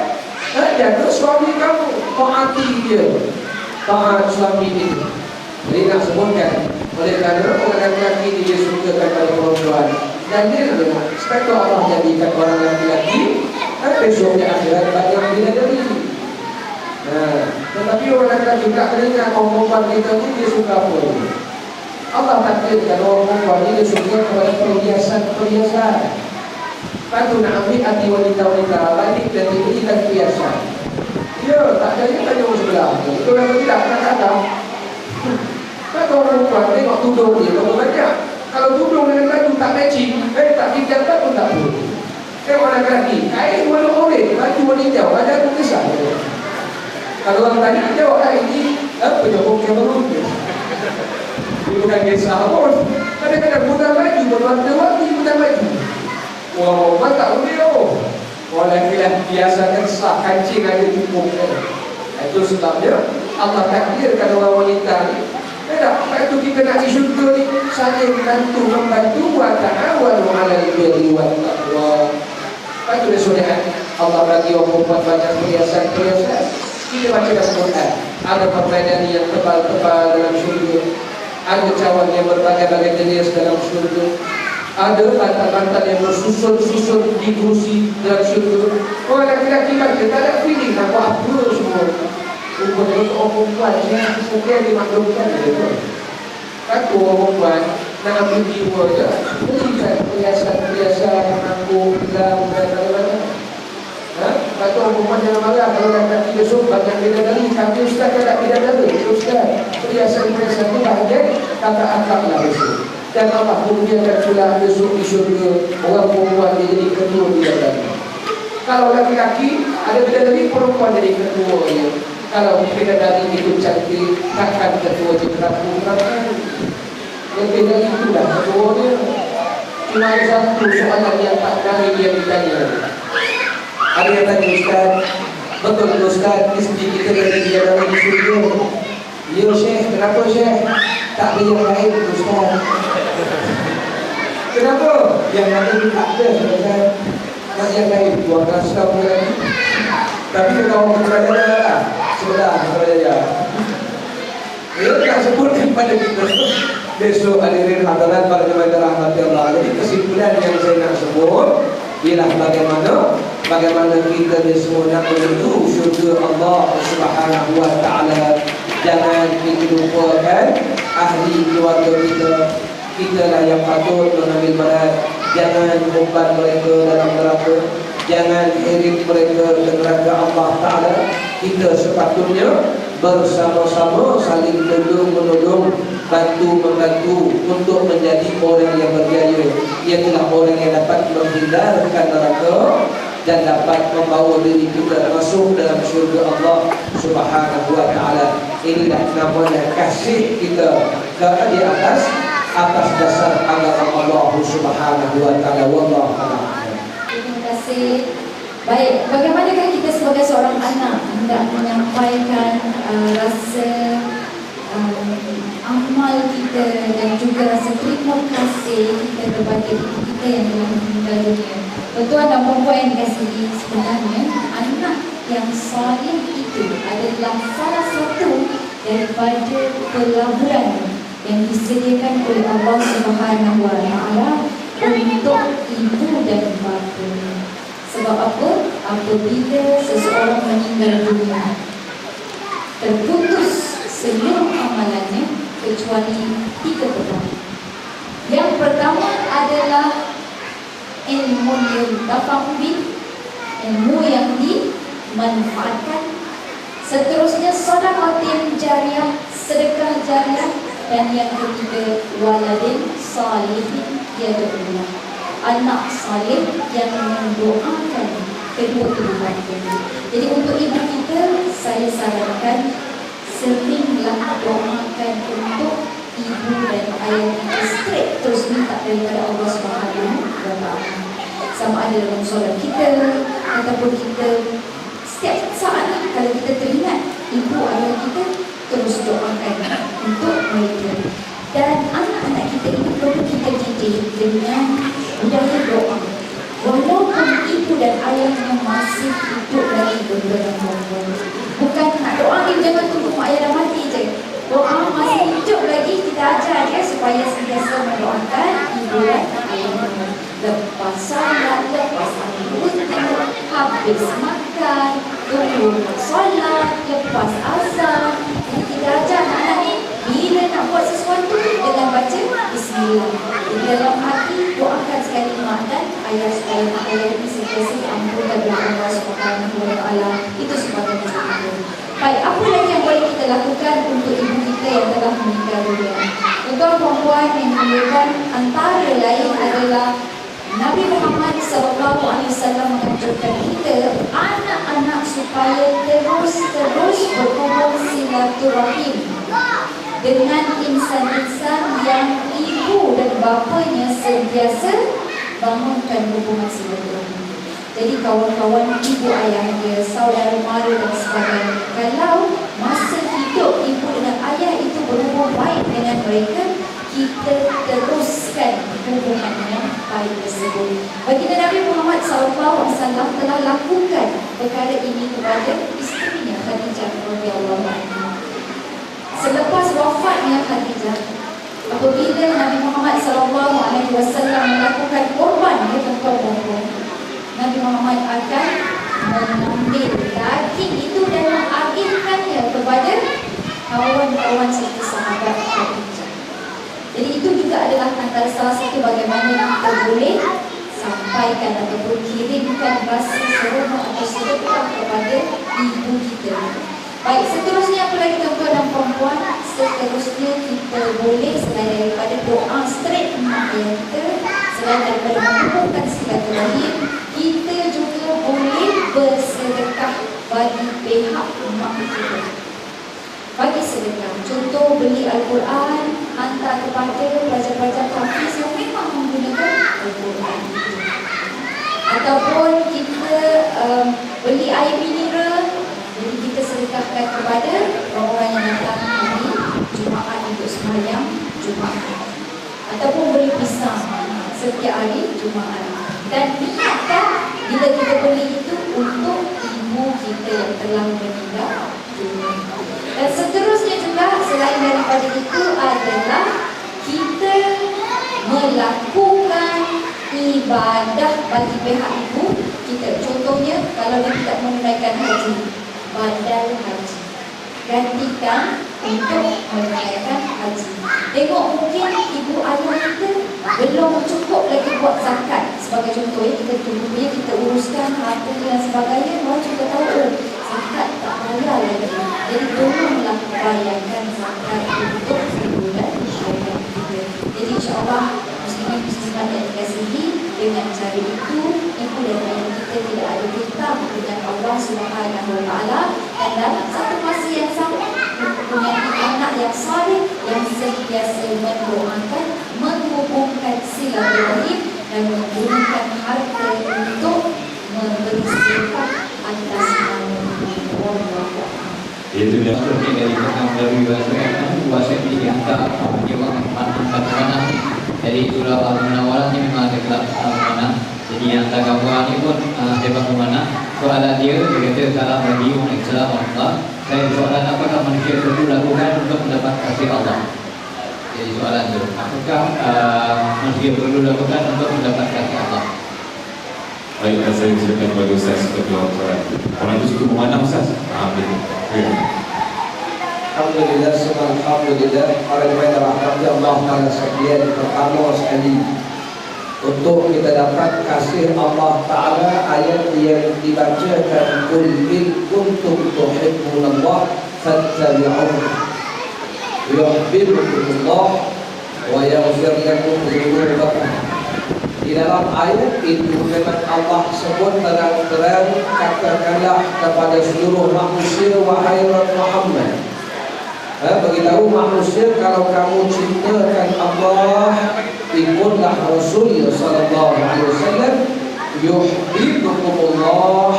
jaga suami kamu, taati dia. Taat suami itu. Jadi nak sebutkan, oleh kerana orang lelaki ini dia suka kepada perempuan, dan dia adalah sebab Allah jadikan orang lelaki besok di akhirat banyak bidadari. Tetapi orang lelaki tak teringat perempuan kita ni dia suka apa? Allah takdirkan orang perempuan ni dia suka kepada perhiasan. Patut nak ambil hati wanita-wanita balik dan diberikan perhiasan. Ya, tak jaya tanya orang sebelah. Itu yang tidak kadang-kadang. Tak orang perempuan tengok tudung dia berapa banyak. Kalau tudung dengan baju tak matching, tak dijabat pun tak boleh. Tengok orang lelaki, kain warna oranye, baju warna hijau, ada aku kisah. Kalau orang tadi jawab, ini penyokong Cameroon. Ini bukan kisah pun. Kadang-kadang bukan baju, berwarna-warni bukan baju. Orang tak boleh. Orang lelaki biasa kan sah kancing ada cukup. Itu sebabnya Allah takdirkan orang wanita ni. Sebab itu kita nak di syurga ni saling membantu wa ta'awanu 'alal birri wat taqwa. Itu sudah Allah bagi orang perempuan banyak perhiasan-perhiasan. Kita baca dalam Quran, ada permainan yang tebal-tebal dalam syurga, ada cawan yang berbagai-bagai jenis dalam syurga, ada bantal-bantal yang bersusun-susun di kursi dalam syurga. Orang laki-laki baca tak ada feeling nak buat apa semua. Rupanya orang perempuan yang mungkin dimaklumkan dia. Aku orang perempuan nak ambil jiwa je, berikan perhiasan-perhiasan, menanggung, gelam dan lain-lain. Kata orang perempuan jangan marah kalau dah nanti besok bagian bidadari. Kami ustaz tak ada bidadari. Ustaz, perhiasan-perhiasan itu bahagian tata akhlak lah besok. Dan Allah memuliakan pula besok di syurga orang perempuan dia jadi ketua bidadari. Kalau laki-laki ada bidadari, perempuan jadi ketua dia. Kalau bidadari itu cantik, takkan ketua dia kerapu-kerapu. Lebih dari itulah ketua dia. Cuma ada satu soalan yang tak berani dia ditanya. Ada yang tanya, Ustaz, betul Ustaz, isteri kita dari bidadari di syurga? Ya Syekh, kenapa Syekh? Tak ada yang lain Ustaz. Kenapa? Yang lain tak ada Ustaz. Nak yang lain, buangkan sekali lagi. Tapi kalau orang berada lah, sudah berada. Ya, tak sebutkan pada kita. Besok hadirin hadirat pada jemaah rahmati Allah. Jadi kesimpulan yang saya nak sebut ialah bagaimana kita ni semua nak menuju syurga Allah Subhanahu wa taala. Jangan kita lupakan ahli keluarga kita. Kita lah yang patut mengambil berat. Jangan beban mereka dalam neraka. Jangan heret mereka ke neraka Allah Ta'ala. Kita sepatutnya bersama-sama saling tolong-menolong, bantu-membantu untuk menjadi orang yang berjaya. Ialah orang yang dapat menghindarkan neraka dan dapat membawa diri kita masuk dalam syurga Allah Subhanahu wa taala. Inilah namanya kasih kita ke di atas dasar agama Allah Subhanahu wa taala. Wallahu a'lam. Terima kasih. Baik, bagaimanakah kita sebagai seorang anak hendak menyampaikan rasa amal kita dan juga rasa terima kasih kita kepada ibu kita yang telah meninggal dunia. Tuan-tuan dan puan-puan yang dikasihi, sebenarnya anak yang saleh itu adalah salah satu daripada pelaburan yang disediakan oleh Allah Subhanahu wa taala untuk ibu dan bapa. Sebab apa? Apabila seseorang meninggal dunia, terputus seluruh amalannya kecuali 3 perkara. Yang pertama adalah ilmu yang tafahumi, ilmu yang dimanfaatkan. Seterusnya sedekah jariah, sedekah jariah, dan yang ketiga waladin salihin yad'ulah, anak saleh yang mendoakan kedua-dua. Jadi untuk ibu kita, saya sarankan seringlah doakan untuk ibu dan ayah kita, straight terus minta daripada Allah Subhanahu wa taala. Sama ada dalam solat kita ataupun kita setiap saat kalau kita teringat ibu ayah kita, terus doakan untuk mereka. Dan anak-anak kita ini perlu kita didik dengan budaya doa. Walaupun ibu dan ayahnya masih hidup lagi beberapa tahun, bukan nak doakan jangan tunggu mak ayah dah mati je. Doa masih hidup lagi, kita ajar dia supaya sentiasa mendoakan ibu dan ayahnya. Lepas solat, lepas wudu, habis makan, tunggu solat, lepas azan. Kita ajar anak ni bila nak buat sesuatu dengan baca Bismillah. Di dalam hati doakan sekali mak dan ayah supaya mak ayah ini sentiasa diampunkan oleh Allah Subhanahu wa taala. Itu sebabnya kita. Baik, apa lagi yang boleh kita lakukan untuk ibu kita yang telah meninggal dunia? Tuan-tuan puan-puan yang dimuliakan, antara lain adalah Nabi Muhammad SAW mengajarkan kita anak-anak supaya terus berhubung silaturahim dengan insan-insan yang ibu dan bapanya sentiasa bangunkan hubungan silaturahim. Jadi kawan-kawan ibu ayah dia, saudara mara dan sebagainya, kalau masa hidup ibu dengan ayah itu berhubung baik dengan mereka, kita teruskan hubungannya sampai tersebut. Baginda Nabi Muhammad SAW telah lakukan perkara ini kepada isterinya Khadijah radhiyallahu anha. Selepas wafatnya Khadijah, apabila Nabi Muhammad SAW melakukan korban ya tuan-tuan, Nabi Muhammad akan mengambil daging itu dan mengakhirkannya kepada kawan-kawan serta sahabat Khadijah. Jadi itu juga adalah antara salah satu bagaimana kita boleh sampaikan ataupun kirimkan rasa seronok atau sedekah kepada ibu kita. Baik, seterusnya apa lagi tuan-tuan dan puan-puan? Seterusnya kita boleh selain daripada doa straight emak ayah kita, selain daripada menghubungkan silaturahim, kita juga boleh bersedekah bagi pihak emak kita. Bagi sedekah, contoh beli Al-Quran, hantar kepada pelajar-pelajar hafiz yang memang menggunakan Al-Quran itu. Ataupun kita beli air mineral, jadi kita sedekahkan kepada orang yang datang hari Jumaat untuk sembahyang Jumaat. Ataupun beli pisang setiap hari Jumaat. Dan niatkan bila kita beli itu untuk ibu kita yang telah meninggal dunia. Dan seterusnya juga selain daripada itu adalah kita melakukan ibadah bagi pihak ibu kita. Contohnya kalau dia tidak menunaikan haji, badal haji, gantikan untuk menunaikan haji. Tengok mungkin ibu ayah kita belum cukup lagi buat zakat. Sebagai contoh ya, kita tunggu kita uruskan harta dan sebagainya, baru kita tahu zakat tak bayar lagi. Jadi belumlah bayarkan zakat untuk bulan Syawal kita. Jadi insyaAllah muslimin-muslimat yang dikasihi, dengan cara itu ibu dan ayah kita tidak ada hutang dengan Allah Subhanahu Wa Taala, dan dalam satu masa yang sama mempunyai anak yang saleh yang sentiasa mendoakan, menghubungkan silaturahim dan menggunakan harta untuk memberi sedekah atas nama Allah. Itu dia. Seperti dari dari wasiat diantar dia mengatakan mana. Jadi surah Al-Munawarah ini memang ada kelab mana. Jadi yang tak kawan ini pun sepak mana. Soalan dia kata salam bagi Waalaikumsalam Allah. Saya soalan apakah manusia perlu lakukan untuk mendapat kasih Allah? Jadi soalan itu, apakah manusia perlu lakukan untuk mendapat kasih Allah? Baik, saya silakan kepada Ustaz ketua orang itu cukup memandang Ustaz. Alhamdulillah, semua alhamdulillah. Para jemaah rahmati Allah Taala sekalian, pertama sekali untuk kita dapat kasih Allah Taala, ayat yang dibacakan, qul in kuntum tuhibbunallah fattabi'un yuhibbukumullah wa yaghfir lakum dzunubakum. Di dalam ayat itu memang Allah sebut terang-terang, katakanlah kepada seluruh manusia, wahai Muhammad, beritahu manusia kalau kamu cintakan Allah, ikutlah Rasul sallallahu alaihi wasallam. Yuhibbukumullah.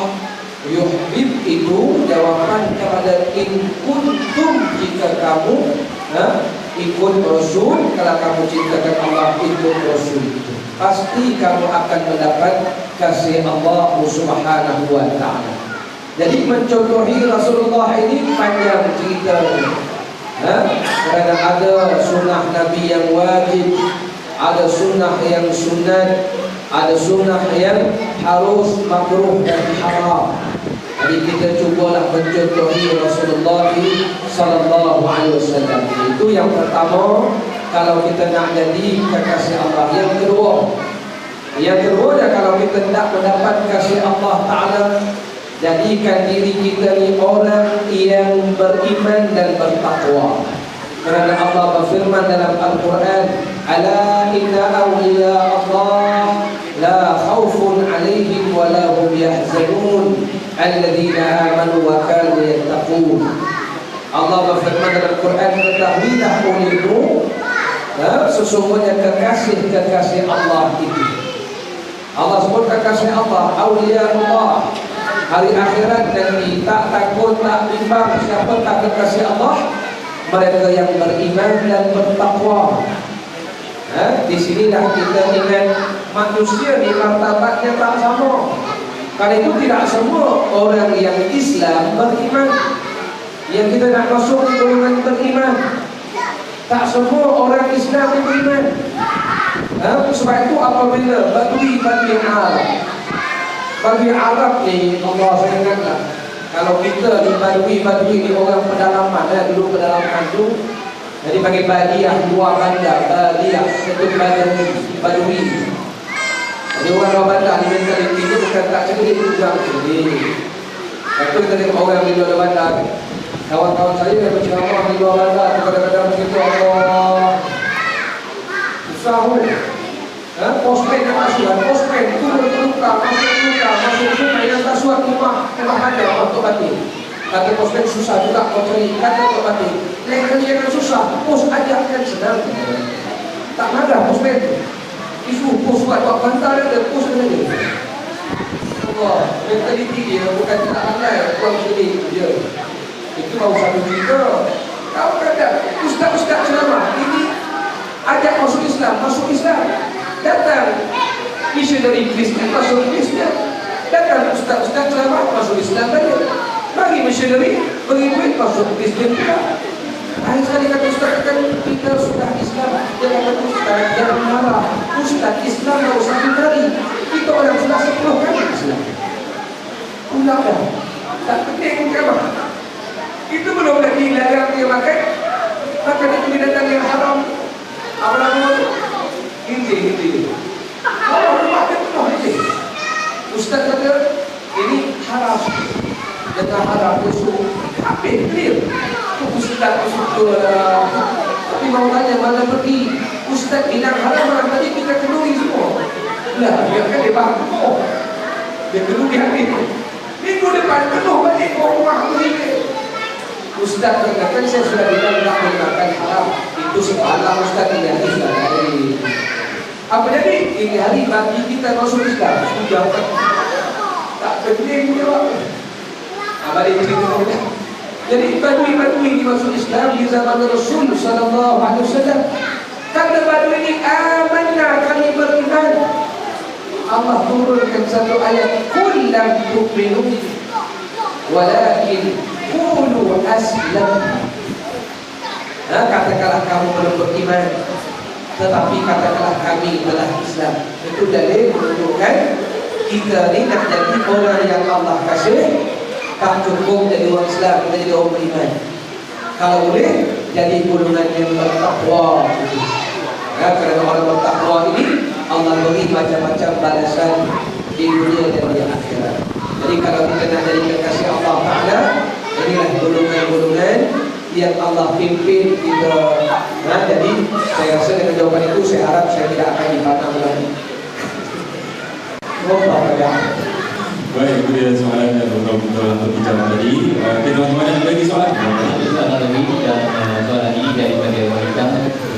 Yuhib itu jawaban kepada in kuntum, jika kamu ikut Rasul. Kalau kamu cintakan Allah, ikut Rasul itu, pasti kamu akan mendapat kasih Allah Subhanahu Wa Taala. Jadi mencontohi Rasulullah ini panjang ceritanya. Kerana ada sunnah Nabi yang wajib, ada sunnah yang sunat, ada sunnah yang harus, makruh dan haram. Jadi kita cubalah mencontohi Rasulullah sallallahu alaihi wasallam. Itu yang pertama, kalau kita nak jadi kekasih Allah. Yang kedua, kalau kita nak mendapat kasih Allah Taala, jadikan diri kita ni orang yang beriman dan bertakwa. Kerana Allah berfirman dalam Al-Quran, ala inna awliya Allah la khawfun alaihim wa la hum yahzanun alladhina amanu wa kanu yattaqun. Allah berfirman dalam Al-Quran, ketahuilah olehmu, sesungguhnya kekasih-kekasih Allah itu. Allah sebut kekasih Allah, awliya Allah, hari akhirat nanti tak takut, tak bimbang siapa tak kekasih Allah, mereka yang beriman dan bertakwa. Di sinilah kita ingat manusia ni martabatnya tak sama. Karena itu tidak semua orang yang Islam beriman. Yang kita nak masuk di golongan beriman, tak semua orang Islam beriman. Sebab itu apabila Badui Arab, Badui Arab ni, Allah saya ingatlah, kalau kita ni Badui ni orang pedalaman, dulu pedalaman tu, jadi panggil Badiah, luar bandar, Badiah, itu Badui. Jadi orang luar bandar ni mentaliti tu bukan tak cerdik, juga cerdik. Lepas tu kita tengok orang di luar bandar, kawan-kawan saya yang berceramah di luar bandar, kadang-kadang begitu Allah susah pun. Postman yang masuk, postman turun luka, masuk sungai yang tak suat rumah ada untuk mati. Kata postman susah juga kau cari kata untuk mati. Lain kali yang susah, pos ajakkan senang. Tak ada postman. Isu pos buat bantar ada, pos ada dia. Allah, mentaliti dia bukan tak pandai, kurang sedih dia. Itu baru satu cerita. Kau kata ustaz-ustaz ceramah ini ajak masuk Islam. Datang missionary Kristen masuk Kristen. Datang ustaz-ustaz ceramah masuk Islam saja. Bagi missionary bagi duit masuk Kristen juga. Akhir sekali kata ustaz akan kita sudah Islam. Dia kata ustaz jangan marah. Ustaz Islam baru satu kali. Kita orang sudah 10 kali Islam. Ulang dah. Tak penting kemah. Itu belum lagi larang dia makan itu binatang yang haram. Apa nama? Hindi. Kalau rumah dia penuh hindi. Ustaz kata ini haram. Jangan haram dia suruh. Habis clear. Ustaz suruh tapi mau tanya mana pergi. Ustaz bilang haram tadi kita kenduri semua. Lah dia kan dia faham. Dia kenduri habis. Minggu depan penuh balik rumah ini. Ustaz katakan saya sudah bilang tak menggunakan haram. Itu semalam Ustaz ini hari sudah hari. Apa jadi? Ini hari bagi kita masuk Islam. Sudah tak penting jawab. Abadi cerita. Jadi Badui ini masuk Islam di zaman Rasul sallallahu alaihi wasallam. Kata Badui ini amanna, kami beriman. Allah turunkan satu ayat, "Qul lam tu'minu walakin qulu aslam." Katakanlah kamu belum beriman, tetapi katakanlah kami telah Islam. Itu dalil menunjukkan kita ni nak jadi orang yang Allah kasih. Tak cukup jadi orang Islam, kita jadi orang beriman. Kalau boleh jadi golongan yang bertakwa. Kerana orang bertakwa ini Allah beri macam-macam balasan di dunia dan di akhirat. Jadi kalau kita nak jadi kekasih Allah Ta'ala, inilah golongan-golongan yang Allah pimpin kita. Jadi saya rasa dengan jawapan itu saya harap saya tidak akan dipandang lagi. Baik, itu dia soalan dan beberapa perbincangan tadi. Teman-teman ada lagi soalan? Soalan lagi dan soalan ini daripada wanita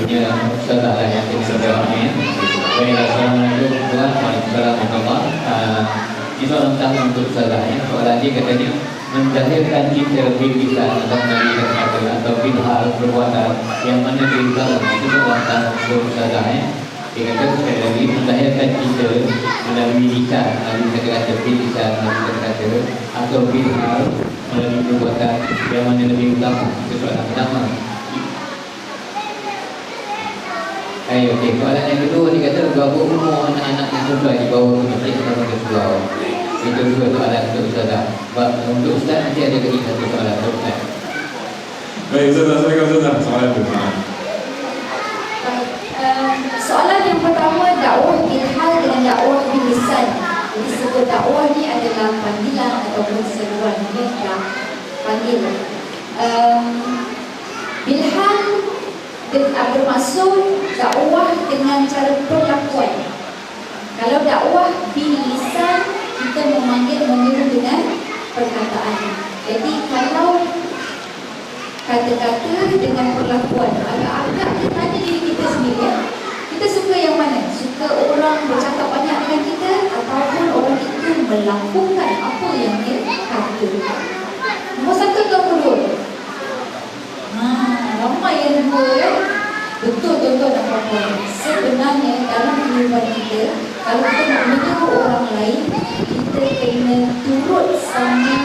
punya saudara yang kita jawabnya. Baiklah, Assalamualaikum warahmatullahi wabarakatuh. Ini soalan tentang untuk saudaranya. Soalan dia katanya mendahirkan kita bilisan atau menjadikan kata atau bilhal perbuatan yang mana diulang itu perbuatan untuk saudaranya. Dia kata sekali lagi mendahirkan kita melalui lisan, melalui kata-kata bilisan, melalui kata-kata atau bilhal melalui perbuatan yang mana lebih utama. Itu soalan pertama. Okey, soalan yang kedua dia kata berapa umur anak-anak yang sampai di bawah masjid atau ke surau. Itu dua soalan untuk Ustaz. Untuk Ustaz nanti ada lagi satu soalan untuk Ustaz. Baik, Ustaz, silakan soalan tu. Soalan yang pertama, dakwah bilhal dengan dakwah bilisan. Jadi sebut dakwah ni adalah panggilan ataupun seruan, dia dah panggil. Bilhal bermaksud dakwah dengan cara perlakuan. Kalau dakwah bilisan, kita menyuruh dengan perkataan. Jadi kalau kata-kata dengan perlakuan, agak-agak kita tanya diri kita sendiri, kita suka yang mana? Suka orang bercakap banyak dengan kita ataupun orang itu melakukan apa yang dia kata? Nombor satu ke nombor dua? Ramai yang dua. Betul tuan-tuan dan puan-puan. Sebenarnya dalam kehidupan kita Kalau kita nak menyuruh orang lain, kita kena turut sama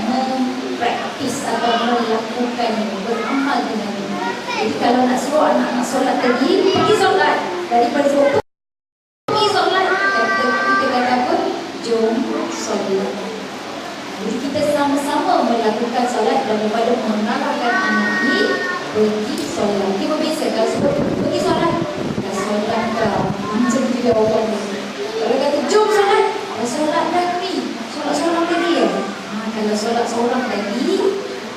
mempraktis atau melakukan, beramal dengan ini. Jadi kalau nak suruh anak-anak solat tadi, pergi solat. Daripada suruh pergi solat, kita kata apa? Jom solat. Jadi kita sama-sama melakukan solat daripada mengarahkan anak ini pergi solat. Dia berbeza kalau sebut pergi solat, dah solat dah. Macam tu jawapan dia. Kalau kata jom solat, dah solat dah ni. Solat-solat lagi ya. Kalau solat seorang lagi,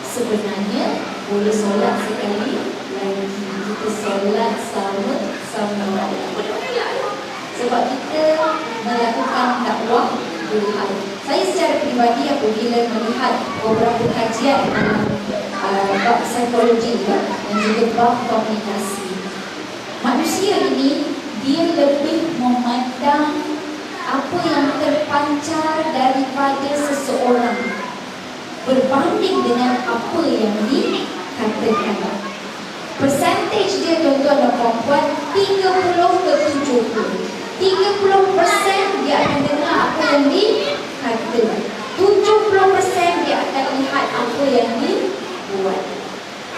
sebenarnya boleh solat sekali lagi. Kita solat sama-sama. Sebab kita melakukan dakwah berhal. Saya secara peribadi apabila melihat beberapa kajian dalam bab psikologi dan juga bab komunikasi, manusia ini dia lebih memandang apa yang terpancar daripada seseorang berbanding dengan apa yang dikatakan. Percentage dia tuan-tuan dan puan-puan 30 ke 70. 30% dia akan dengar apa yang dikata, 70% dia akan lihat apa yang dibuat.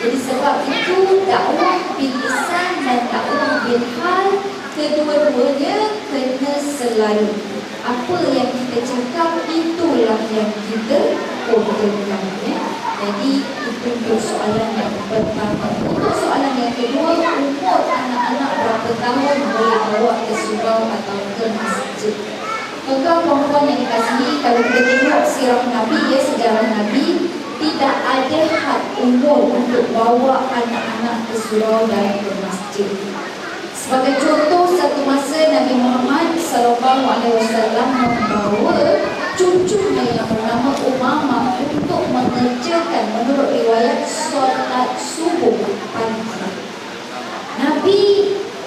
Jadi sebab itu dakwah bilisan dan dakwah bilhal, kedua-duanya kena selalu. Apa yang kita cakap, itulah yang kita urutkan. Jadi itu untuk soalan yang pertama. Untuk soalan yang kedua, umur anak-anak berapa tahun boleh bawa ke surau atau ke masjid? Tuan-tuan puan-puan yang dikasihi, kalau kita tengok sirah Nabi, sejarah Nabi, tidak ada had umur untuk bawa anak-anak ke surau dan ke masjid. Sebagai contoh, satu masa Nabi Muhammad SAW membawa cucunya yang bernama Umamah untuk mengerjakan, menurut riwayat, solat subuh pagi. Nabi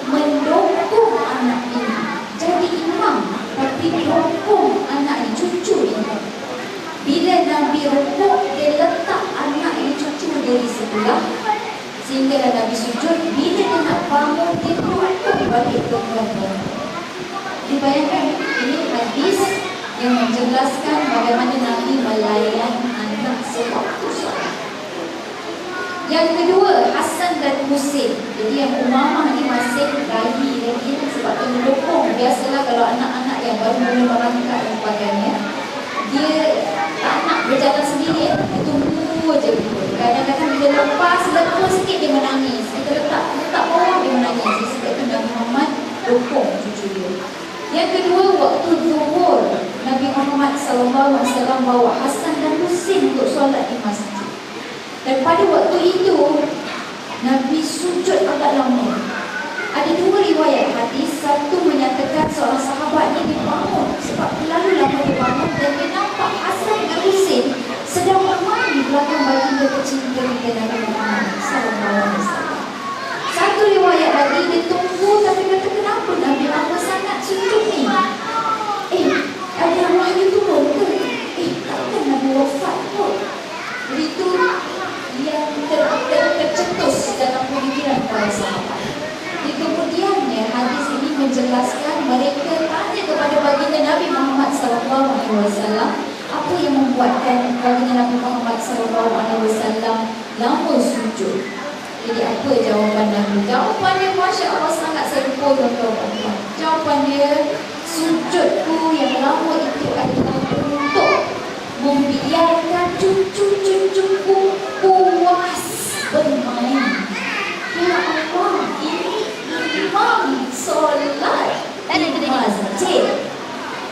mendukung anak ini jadi imam, tapi dukung anak ini, cucu ini. Bila Nabi rukuk, dia letak anak ini, cucu dia di sebelah, sehingga Nabi sujud. Bila dia nak bangun, dia rukuk balik ke belakang. Dibayangkan, ini hadis yang menjelaskan bagaimana Nabi melayan anak sewaktu solat. Yang kedua, Hasan dan Husin. Jadi yang Umamah ni masih bayi lagi, sebab dia mendukung. Biasalah kalau anak-anak yang baru mula merangkak dan sebagainya, dia tak nak berjalan sendiri, dia tunggu je. Kadang-kadang bila lepas sikit dia menangis, kita letak bawah dia menangis. Sebab itu Nabi Muhammad dukung cucu dia. Yang kedua, waktu zuhur, Nabi Muhammad SAW bawa Hasan dan Husin untuk solat di masjid. Dan pada waktu itu Nabi sujud agak lama. Ada dua riwayat hadis. Satu menyatakan seorang sahabat ni dibangun sebab terlalu lama dia bangun, dan dia nampak Hasan dan Husin sedang bermain di belakang baginda tercinta Nabi Muhammad SAW. Satu riwayat lagi, dia tunggu tapi kata, kenapa Nabi lama sangat sujud ni? Ada wahyu turun ke? Takkan Nabi wafat pun. Itu yang tercetus dalam pemikiran para sahabat. Di kemudiannya, hadis ini menjelaskan, mereka tanya kepada baginda Nabi Muhammad SAW, apa yang membuatkan baginda Nabi Muhammad SAW lama sujud. Jadi apa jawapan Nabi? Jawapannya Masya Allah sangat serupa tuan-tuan. Jawapannya, sujudku yang lama itu adalah untuk membiarkan cucu-cucuku puas bermain. Ya Allah, ini imam solat di masjid.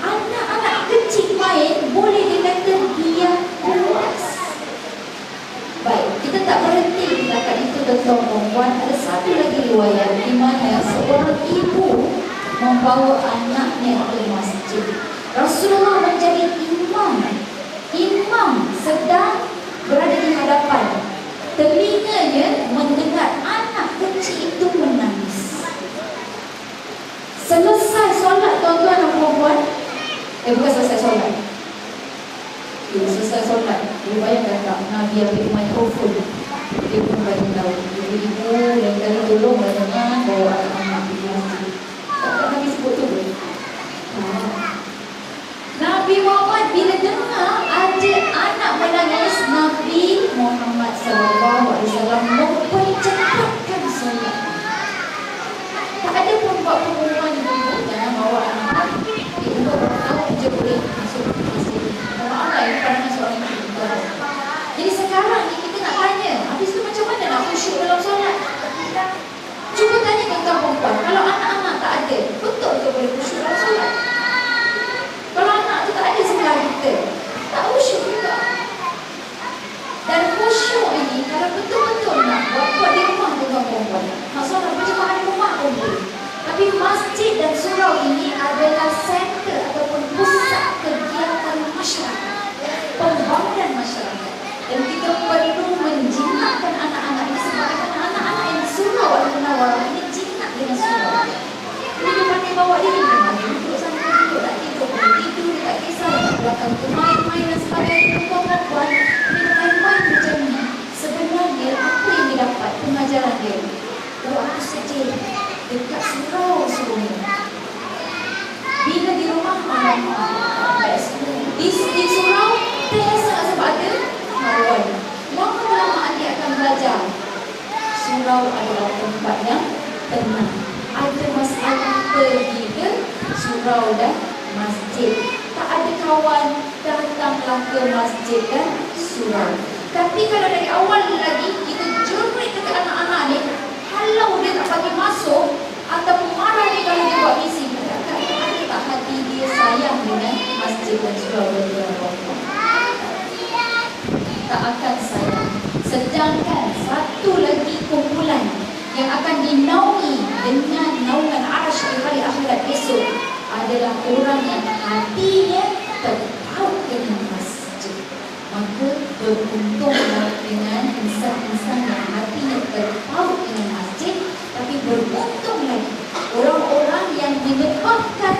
Anak-anak kecil main, boleh dikata dia puas. Baik, kita tak berhenti dekat itu tuan-tuan. Ada satu lagi riwayat di mana seorang ibu membawa anaknya ke masjid. Rasulullah menjadi imam. Imam sedang berada di hadapan. Telinganya mendengar anak kecil itu menangis. Selesai solat tuan-tuan dan puan-puan. Bukan selesai solat. Selesai solat. Dia bayangkan tak, Nabi ambil mikrofon. Dia pun bagi tahu, ibu-ibu dan kali tolonglah jangan bawa anak-anak di masjid. Tak Nabi sebut tu. Muhammad SAW mempercepatkan solat. Tak ada pun buat pengumuman ibu jangan bawa anak. Ibu berapa tahun je boleh masuk masjid. Orang lain pandangan seorang ibu. Jadi sekarang ni kita nak tanya, habis tu macam mana nak khusyuk dalam solat? Cuba tanya tuan-tuan perempuan, kalau anak-anak tak ada, betul ke boleh khusyuk dalam solat? Kalau anak tu tak ada sebelah kita, tak khusyuk juga. Dan khusyuk ini, kalau betul-betul nak buat di rumah tuan-tuan perempuan, nak solat berjemaah di rumah pun boleh. Tapi masjid dan surau ini adalah center ataupun pusat kegiatan masyarakat, pembangunan masyarakat. Dan kita perlu menjinakkan anak-anak ini sebagaimana anak-anak yang di surau Al-Munawarah ini jinak dengan surau. Dia pandai bawa diri ke mana, duduk sana, duduk tak tidur, tidur, tak kisah, tak belakang tu main-main dan sebagainya. Perempuan, dia main-main macam ni. Sebenarnya apa yang dia dapat pengajaran dia? Kalau aku saja dekat surau sebenarnya. Bila di rumah di surau, biasa sebab ada kawan. Lama-lama adik akan belajar. Surau adalah tempat yang tenang. Ada masalah pergi ke surau dan masjid. Tak ada kawan, datanglah ke masjid dan surau. Tapi kalau dari awal lagi kita jerit dekat anak-anak ni, kalau dia tak bagi masuk ataupun marah dia kalau dia buat misi, ada tak hati dia sayang dengan masjid dan surau dan tak akan sayang. Sedangkan satu lagi kumpulan yang akan dinaungi dengan naungan arasy di hari akhirat esok adalah orang yang hatinya terpaut dengan masjid. Maka beruntunglah dengan insan-insan yang hatinya terpaut dengan masjid. Tapi beruntung lagi orang-orang yang menyebabkan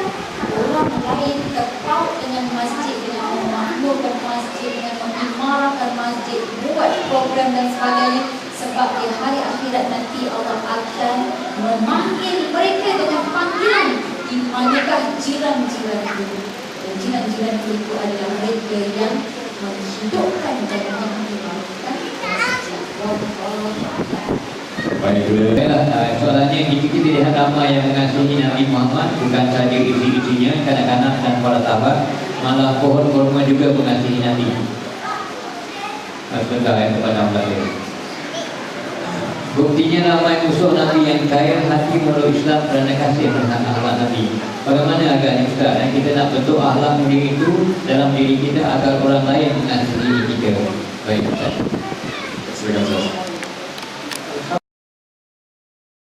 orang lain terpaut dengan masjid, dengan memakmurkan masjid, dengan mengimarahkan masjid, buat program dan sebagainya. Sebab di hari akhirat nanti Allah akan memanggil mereka dengan panggilan, di manakah jiran-jiran itu. Dan jiran-jiran itu adalah mereka yang menghidupkan dan mengimarahkan masjid. Baiklah, soalannya jika kita lihat ramai yang mengasihi Nabi Muhammad, bukan saja isi-isinya, kanak-kanak dan para sahabat, malah pohon kurma juga mengasihi Nabi. Sebentar kepada Allah. Buktinya ramai musuh Nabi yang kaya hati meluk Islam kerana kasih terhadap akhlak Nabi. Bagaimana agaknya Ustaz? Dan kita nak bentuk akhlak mulia itu dalam diri kita agar orang lain mengasihi kita. Baik Ustaz. Silakan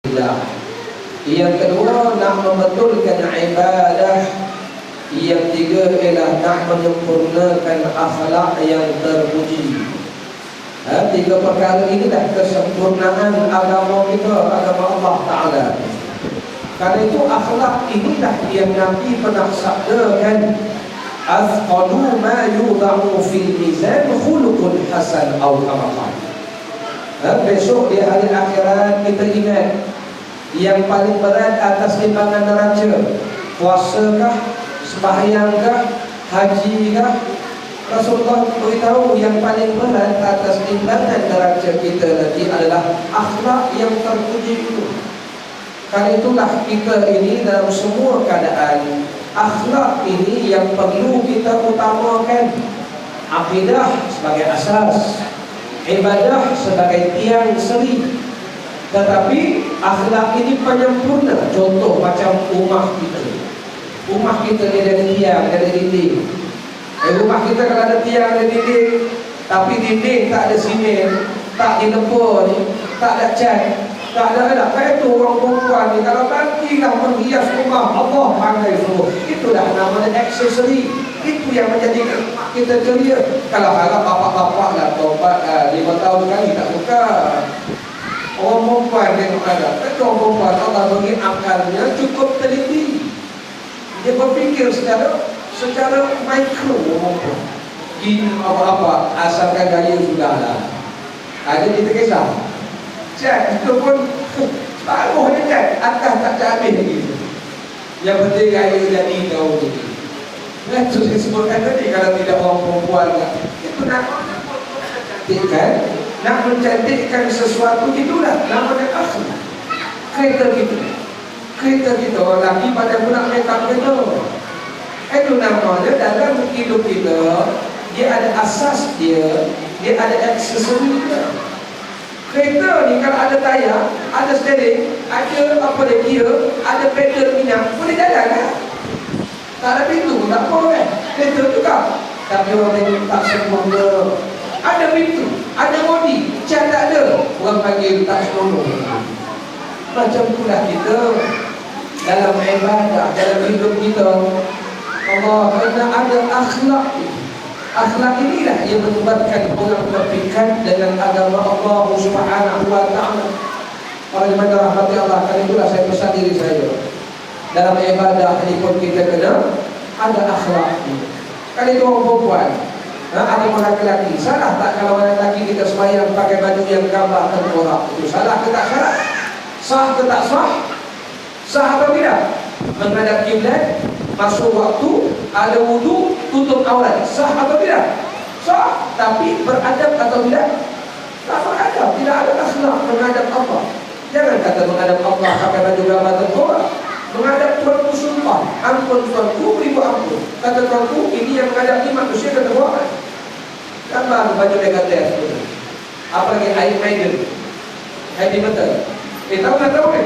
Ustaz. Yang kedua, nak membetulkan ibadah. Yang tiga ialah nak menyempurnakan akhlak yang terpuji. Tiga perkara inilah kesempurnaan agama kita, agama Allah Ta'ala. Karena itu akhlak inilah yang Nabi pernah sabdakan, Azqalu ma yudha'u fil mizan khuluqul hasan aw kama qala. Besok di hari akhirat kita ingat yang paling berat atas timbangan neraca, puasakah, sembahyangkah, hajikah? Rasulullah beritahu yang paling berat atas timbangan neraca kita nanti adalah akhlak yang terpuji itu. Karena itulah kita ini dalam semua keadaan, akhlak ini yang perlu kita utamakan. Akidah sebagai asas, ibadah sebagai tiang seri. Tetapi akhlak ini penyempurna. Contoh macam rumah kita. Rumah kita ni ada tiang, ada dinding. Rumah kita kalau ada tiang, ada dinding, tapi dinding tak ada simen, tak dilebur, tak ada cat, tak ada apa. Kayak tu orang perempuan ni kalau nantilah menghias rumah, Allah pandai semua. Itulah namanya aksesori. Itu yang menjadikan rumah kita ceria. Kalau harap bapak-bapak lah tobat 5 tahun sekali tak buka. Orang perempuan tengok ada. Tapi orang perempuan Allah bagi akalnya cukup teliti. Dia berfikir secara mikro perempuan. Ini apa-apa asalkan gaya sudahlah. Ada kita kisah. Cak itu pun baru ni kan atas tak habis lagi. Yang penting gaya jadi kau ni. Itu saya sebutkan tadi, kalau tidak orang perempuan itu namanya cantikkan, nak mencantikkan sesuatu, itulah namanya akhlak. Kereta kita orang lelaki pada guna kereta kereta. Itu namanya dalam hidup kita, dia ada asas dia ada aksesori dia. Kereta ni kalau ada tayar, ada steering, ada apa dia, ada pedal minyak, boleh jalan kan? Tak ada pintu, tak apa kan? Kereta juga. Tapi orang yang tak sempurna. Ada pintu, ada bodi, cat tak ada. Orang panggil tak sempurna. Macam itulah kita dalam ibadah, dalam hidup kita. Allah kena ada akhlak. Akhlak inilah yang menyebabkan orang berpikat dengan agama Allah Subhanahu wa ta'ala. Para jemaah rahmati Allah, kali itulah saya pesan diri saya. Dalam ibadah ini pun kita kena ada akhlak. Kali itu orang perempuan, ada orang lelaki. Salah tak kalau orang lelaki kita sembahyang pakai baju yang gambar tengkorak? Itu salah ke tak salah? Sah ke tak sah? Sah atau tidak? Menghadap kiblat, masuk waktu, ada wudu, tutup aurat. Sah atau tidak? Sah. Tapi beradab atau tidak? Tak beradab. Tidak ada akhlak menghadap Allah. Jangan kata menghadap Allah pakai baju gambar tengkorak. Menghadap Tuanku Sultan, ampun Tuanku, beribu ampun. Kata Tuanku, ini yang menghadapi manusia kata Tuhan. Gambar baju negatif. Apalagi Iron Maiden, heavy metal. Tahu tak tahu ni?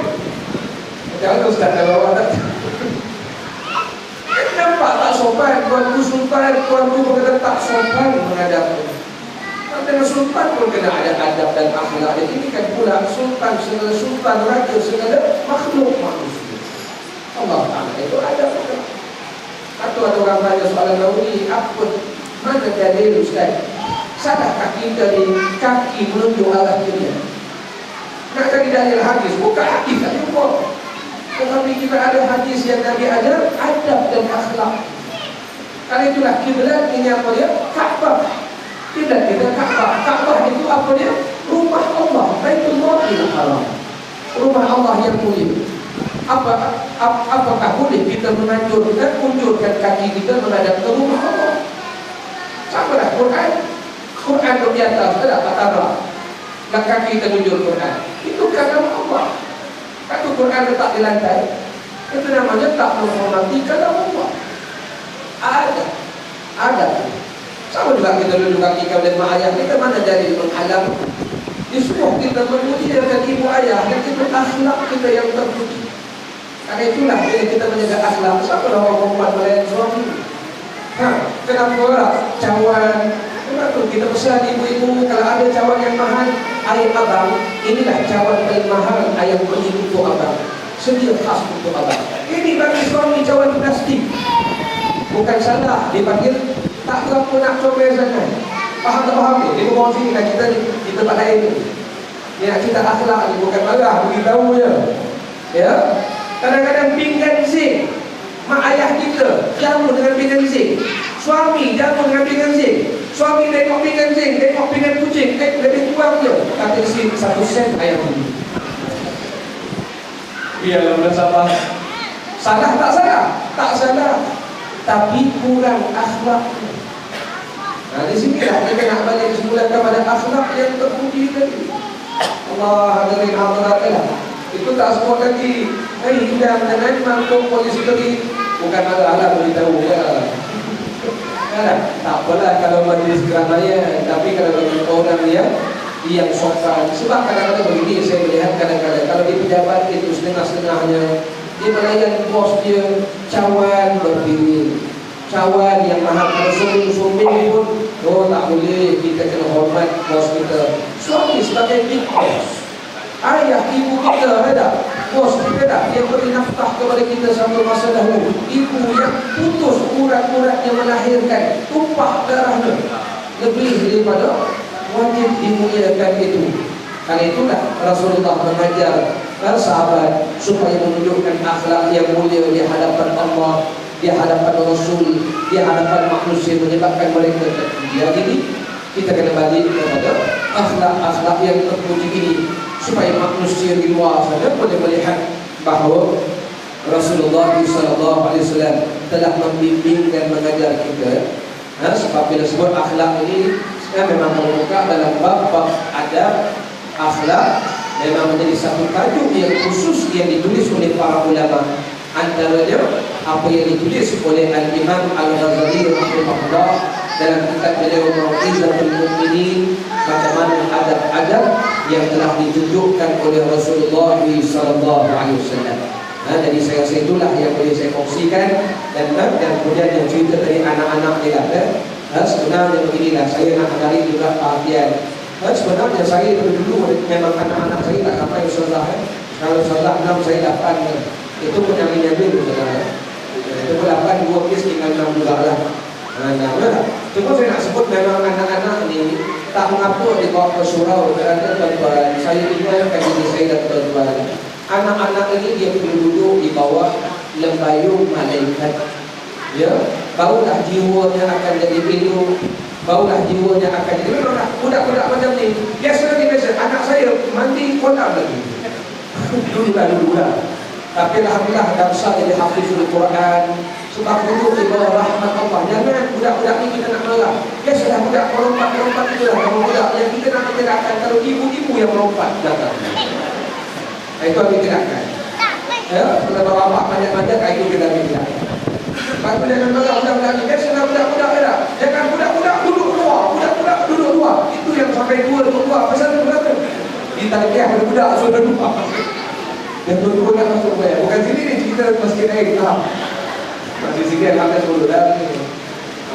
Jangan Ustaz kalau orang tak. Nampak tak sopan, Tuanku Sultan, Tuanku berkata tak sopan menghadap. Dengan sultan pun kena ada adab dan akhlak. Dan ini kan pula sultan, segala sultan, raja, segala makhluk manusia. Allah Ta'ala itu ada. Atau ada orang tanya soalan Nawawi, apa mana dalil Ustaz? Salah kaki dari kaki menunjuk arah kiblat. Nak cari dalil hadis, bukan hadis tak cukup. Tetapi kita ada hadis yang Nabi ajar adab dan akhlak. Kalau itulah kiblat ini apa dia? Kaabah. Kiblat kita Kaabah. Kaabah itu apa dia? Rumah Allah, Baitullahil Haram. Rumah Allah yang mulia. Apakah boleh kita menunjukkan kaki kita menghadap ke rumah Allah? Samalah Quran. Quran di atas ada patara. Dan kaki kita tunjuk Quran. Itu kalam Allah. Kalau Quran letak di lantai, itu namanya tak menghormati kalam Allah. Ada. Sama juga kita duduk kaki dan mak ayah kita, mana jadi menghalang. Disuruh kita memujiakan ibu ayah, dan itu akhlak kita yang terpuji. Karena itulah bila kita menjaga akhlak, siapa orang perempuan melayan suami? Kenapa lah? Cawan. Kenapa kita pesan ibu-ibu kalau ada cawan yang mahal, ayam abang, inilah cawan paling mahal ayam beli untuk abang. Sedia khas untuk abang. Ini bagi suami cawan plastik. Bukan salah dipanggil tak berapa nak comel sangat. Faham tak faham ni? Dia berbawa sini lah kita tak lain ni. Dia nak cerita akhlak ni, bukan marah, beritahu je. Ya. Kadang-kadang pinggan zinc, mak ayah kita jamu dengan pinggan zinc. Suami jamu dengan pinggan zinc. Suami tengok pinggan zinc, tengok pinggan kucing, lebih kurang je. Kata zinc 1 sen ayam ini. Biarlah bersama. Salah tak salah? Tak salah. Tapi kurang akhlak. Nah, di sinilah kita nak balik semula kepada akhlak yang terpuji tadi. Allah hadirin hadirat. Itu tak semua lagi. Hidam dan mampu polisi tadi. Bukan masalah beritahu ya. Tak apalah kalau majlis keramaian. Tapi kalau bagi orang yang sopan. Sebab kadang-kadang begini saya melihat kadang-kadang kalau di pejabat itu setengah-setengahnya dia melayan bos dia, cawan berdiri, cawan yang mahal. Kalau sumbing pun tak boleh, kita kena hormat bos kita. Suami sebagai big boss, ayah ibu kita ada, bos kita ada, dia beri nafkah kepada kita sampai masa dahulu. Ibu yang putus urat-urat yang melahirkan, tumpah darahnya, lebih daripada wajib dimuliakan itu. Karena itulah Rasulullah mengajar para sahabat supaya menunjukkan akhlak yang mulia di hadapan Allah, di hadapan Rasul, di hadapan manusia, menyebabkan mereka terpuji. Jadi kita kena balik kepada akhlak-akhlak yang terpuji ini supaya manusia di luar sana boleh melihat bahawa Rasulullah SAW telah membimbing dan mengajar kita Sebab bila sebut akhlak ini memang mengemuka dalam bab adab akhlak, memang menjadi satu tajuk yang khusus yang ditulis oleh para ulama. Antaranya apa yang ditulis oleh Al-Imam Al-Ghazali rahimahullah dalam kitab beliau Mau'izatul Mu'minin, bagaimana adab-adab yang telah ditunjukkan oleh Rasulullah SAW. Jadi saya rasa itulah yang boleh saya kongsikan, dan kemudian yang cerita dari anak-anak dia sebenarnya beginilah, saya nak menarik juga perhatian. Sebenarnya saya dulu memang anak-anak saya tak sampai Ustazah. Kalau Ustazah 6 saya 8, itu pun yang nyambil Ustazah. Itu pun 8, 2 kes tinggal 6 juga lah. Cuma saya nak sebut memang anak-anak ni tak mengapa dibawa ke surau kerana tuan-tuan, saya ingatkan diri saya dan tuan-tuan, anak-anak ini dia perlu duduk di bawah lembayung malaikat. Ya, barulah jiwanya akan jadi hidup, barulah jiwanya akan jadi hidup. Budak-budak macam ni biasa, anak saya mandi kolam lagi. Dulu lah. Tapi alhamdulillah dah besar jadi hafizul Quran. Sebab duduk di bawah rahmat Allah. Jangan budak-budak ni kita nak marah. Biasalah budak melompat-melompat itulah nama budak yang kita nak mengerahkan. Kalau ibu-ibu yang melompat datang, itu yang kita akan. Kalau bapak banyak-banyak, itu kita akan. Sebab jangan marah budak-budak ni. Biasalah budak-budak dah. Jangan budak-budak duduk luar. Budak-budak duduk luar. Itu yang sampai dua pasal berapa? Di taliah ada budak sudah luar. Dan dua-dua nak masuk bayar. Bukan sini ni cerita masjid air tahap. Masih sini alhamdulillah dulu dah.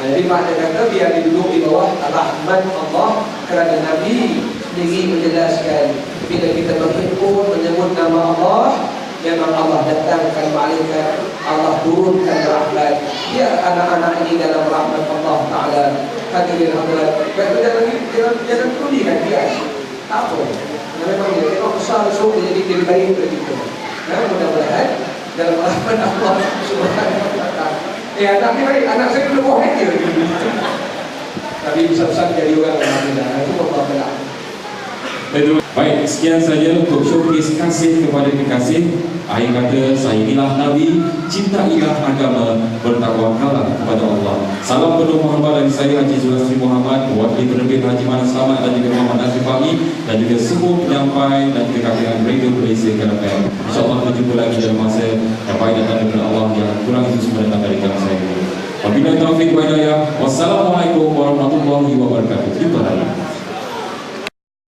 Jadi makna kata biar duduk di bawah rahmat Allah, kerana Nabi sendiri menjelaskan bila kita berhimpun menyebut nama Allah, memang Allah datangkan malaikat, Allah turunkan rahmat. Biar anak-anak ini dalam rahmat Allah Ta'ala. Hadirin hadirat, jangan tulikan bias. Tak apa. Memang dia tengok besar so dia jadi lebih baik daripada kita. Mudah-mudahan dalam rahmat Allah Subhanahu wa taala. Anak ni baik, anak saya dulu buah meja. Tapi besar-besar jadi orang alhamdulillah. Itu Allah. Baik, sekian saja untuk showcase kasih kepada kekasih. Akhir kata, sayangilah Nabi, cintailah agama, bertawakkallah kepada Allah. Salam penuh Muhammad dari saya Haji Zulastri Muhammad, wakil penerbit Haji Mana Selamat dan juga Muhammad Nazif Fahmi, dan juga semua penyampai dan juga kalangan Radio Malaysia KLFM. InsyaAllah berjumpa lagi dalam masa